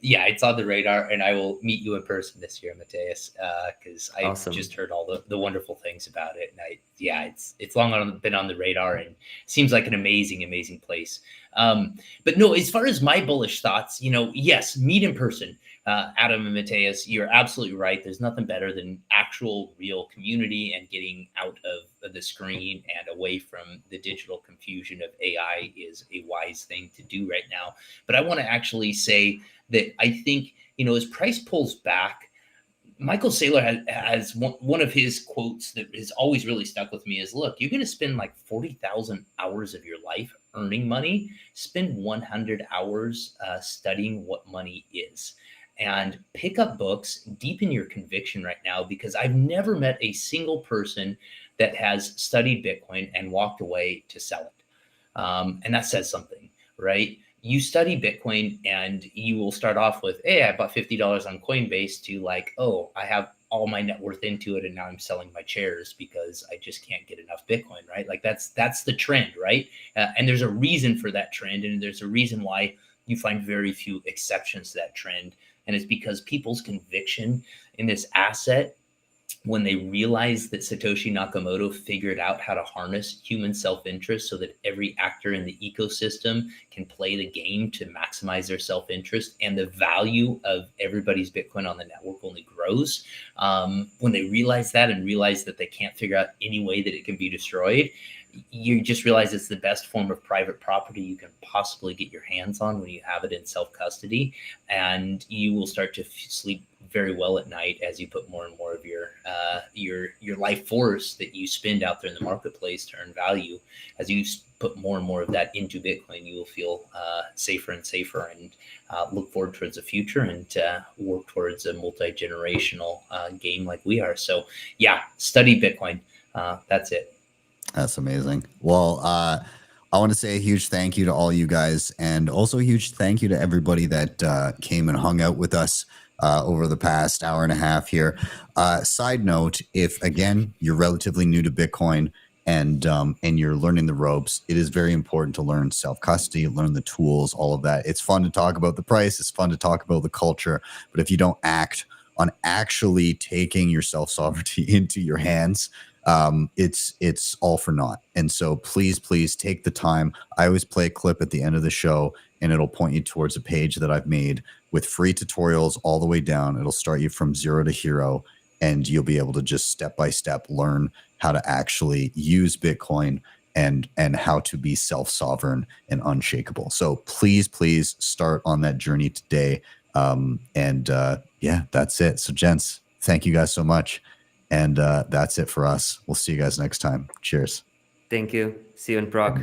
yeah, it's on the radar, and I will meet you in person this year, Matthias, because I Awesome. just heard all the wonderful things about it. And it's long been on the radar, and seems like an amazing place. But no, as far as my bullish thoughts, yes, meet in person. Adam and Matthias, you're absolutely right. There's nothing better than actual real community and getting out of the screen and away from the digital confusion of AI is a wise thing to do right now. But I want to actually say that I think, as price pulls back, Michael Saylor has one of his quotes that has always really stuck with me is, look, you're going to spend like 40,000 hours of your life earning money. Spend 100 hours studying what money is. And pick up books, deepen your conviction right now, because I've never met a single person that has studied Bitcoin and walked away to sell it. And that says something, right? You study Bitcoin and you will start off with, hey, I bought $50 on Coinbase, to like, oh, I have all my net worth into it and now I'm selling my shares because I just can't get enough Bitcoin, right? Like that's the trend, right? And there's a reason for that trend, and there's a reason why you find very few exceptions to that trend. And it's because people's conviction in this asset, when they realized that Satoshi Nakamoto figured out how to harness human self-interest so that every actor in the ecosystem can play the game to maximize their self-interest, and the value of everybody's Bitcoin on the network only grows. When they realize that and realize that they can't figure out any way that it can be destroyed, you just realize it's the best form of private property you can possibly get your hands on when you have it in self-custody, and you will start to sleep very well at night as you put more and more of your life force that you spend out there in the marketplace to earn value. As you put more and more of that into Bitcoin, you will feel safer and safer, and look forward towards the future and work towards a multi-generational game like we are. So yeah, study Bitcoin. That's it. That's amazing. Well, I want to say a huge thank you to all you guys, and also a huge thank you to everybody that came and hung out with us over the past hour and a half here. Side note, if again you're relatively new to Bitcoin and you're learning the ropes, it is very important to learn self-custody, learn the tools, all of that. It's fun to talk about the price, it's fun to talk about the culture, but if you don't act on actually taking your self-sovereignty into your hands, it's all for naught. And so please take the time. I always play a clip at the end of the show, and it'll point you towards a page that I've made with free tutorials all the way down. It'll start you from 0 to hero, and you'll be able to just step by step learn how to actually use Bitcoin and how to be self-sovereign and unshakable. So please start on that journey today. Yeah, that's it. So gents, thank you guys so much. And that's it for us. We'll see you guys next time. Cheers. Thank you. See you in Prague.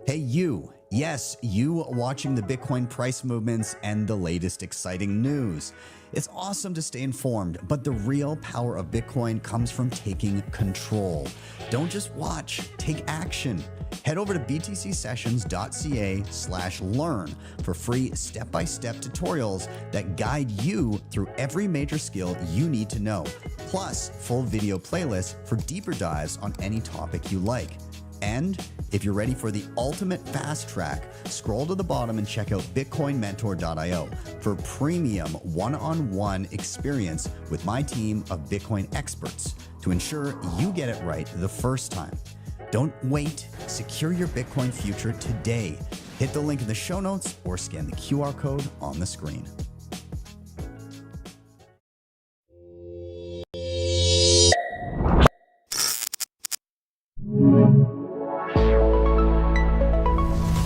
Hey, you. Yes, you watching the Bitcoin price movements and the latest exciting news. It's awesome to stay informed, but the real power of Bitcoin comes from taking control. Don't just watch, take action. Head over to btcsessions.ca/learn for free step-by-step tutorials that guide you through every major skill you need to know, plus full video playlists for deeper dives on any topic you like. And if you're ready for the ultimate fast track, scroll to the bottom and check out bitcoinmentor.io for premium one-on-one experience with my team of Bitcoin experts to ensure you get it right the first time. Don't wait. Secure your Bitcoin future today. Hit the link in the show notes or scan the QR code on the screen.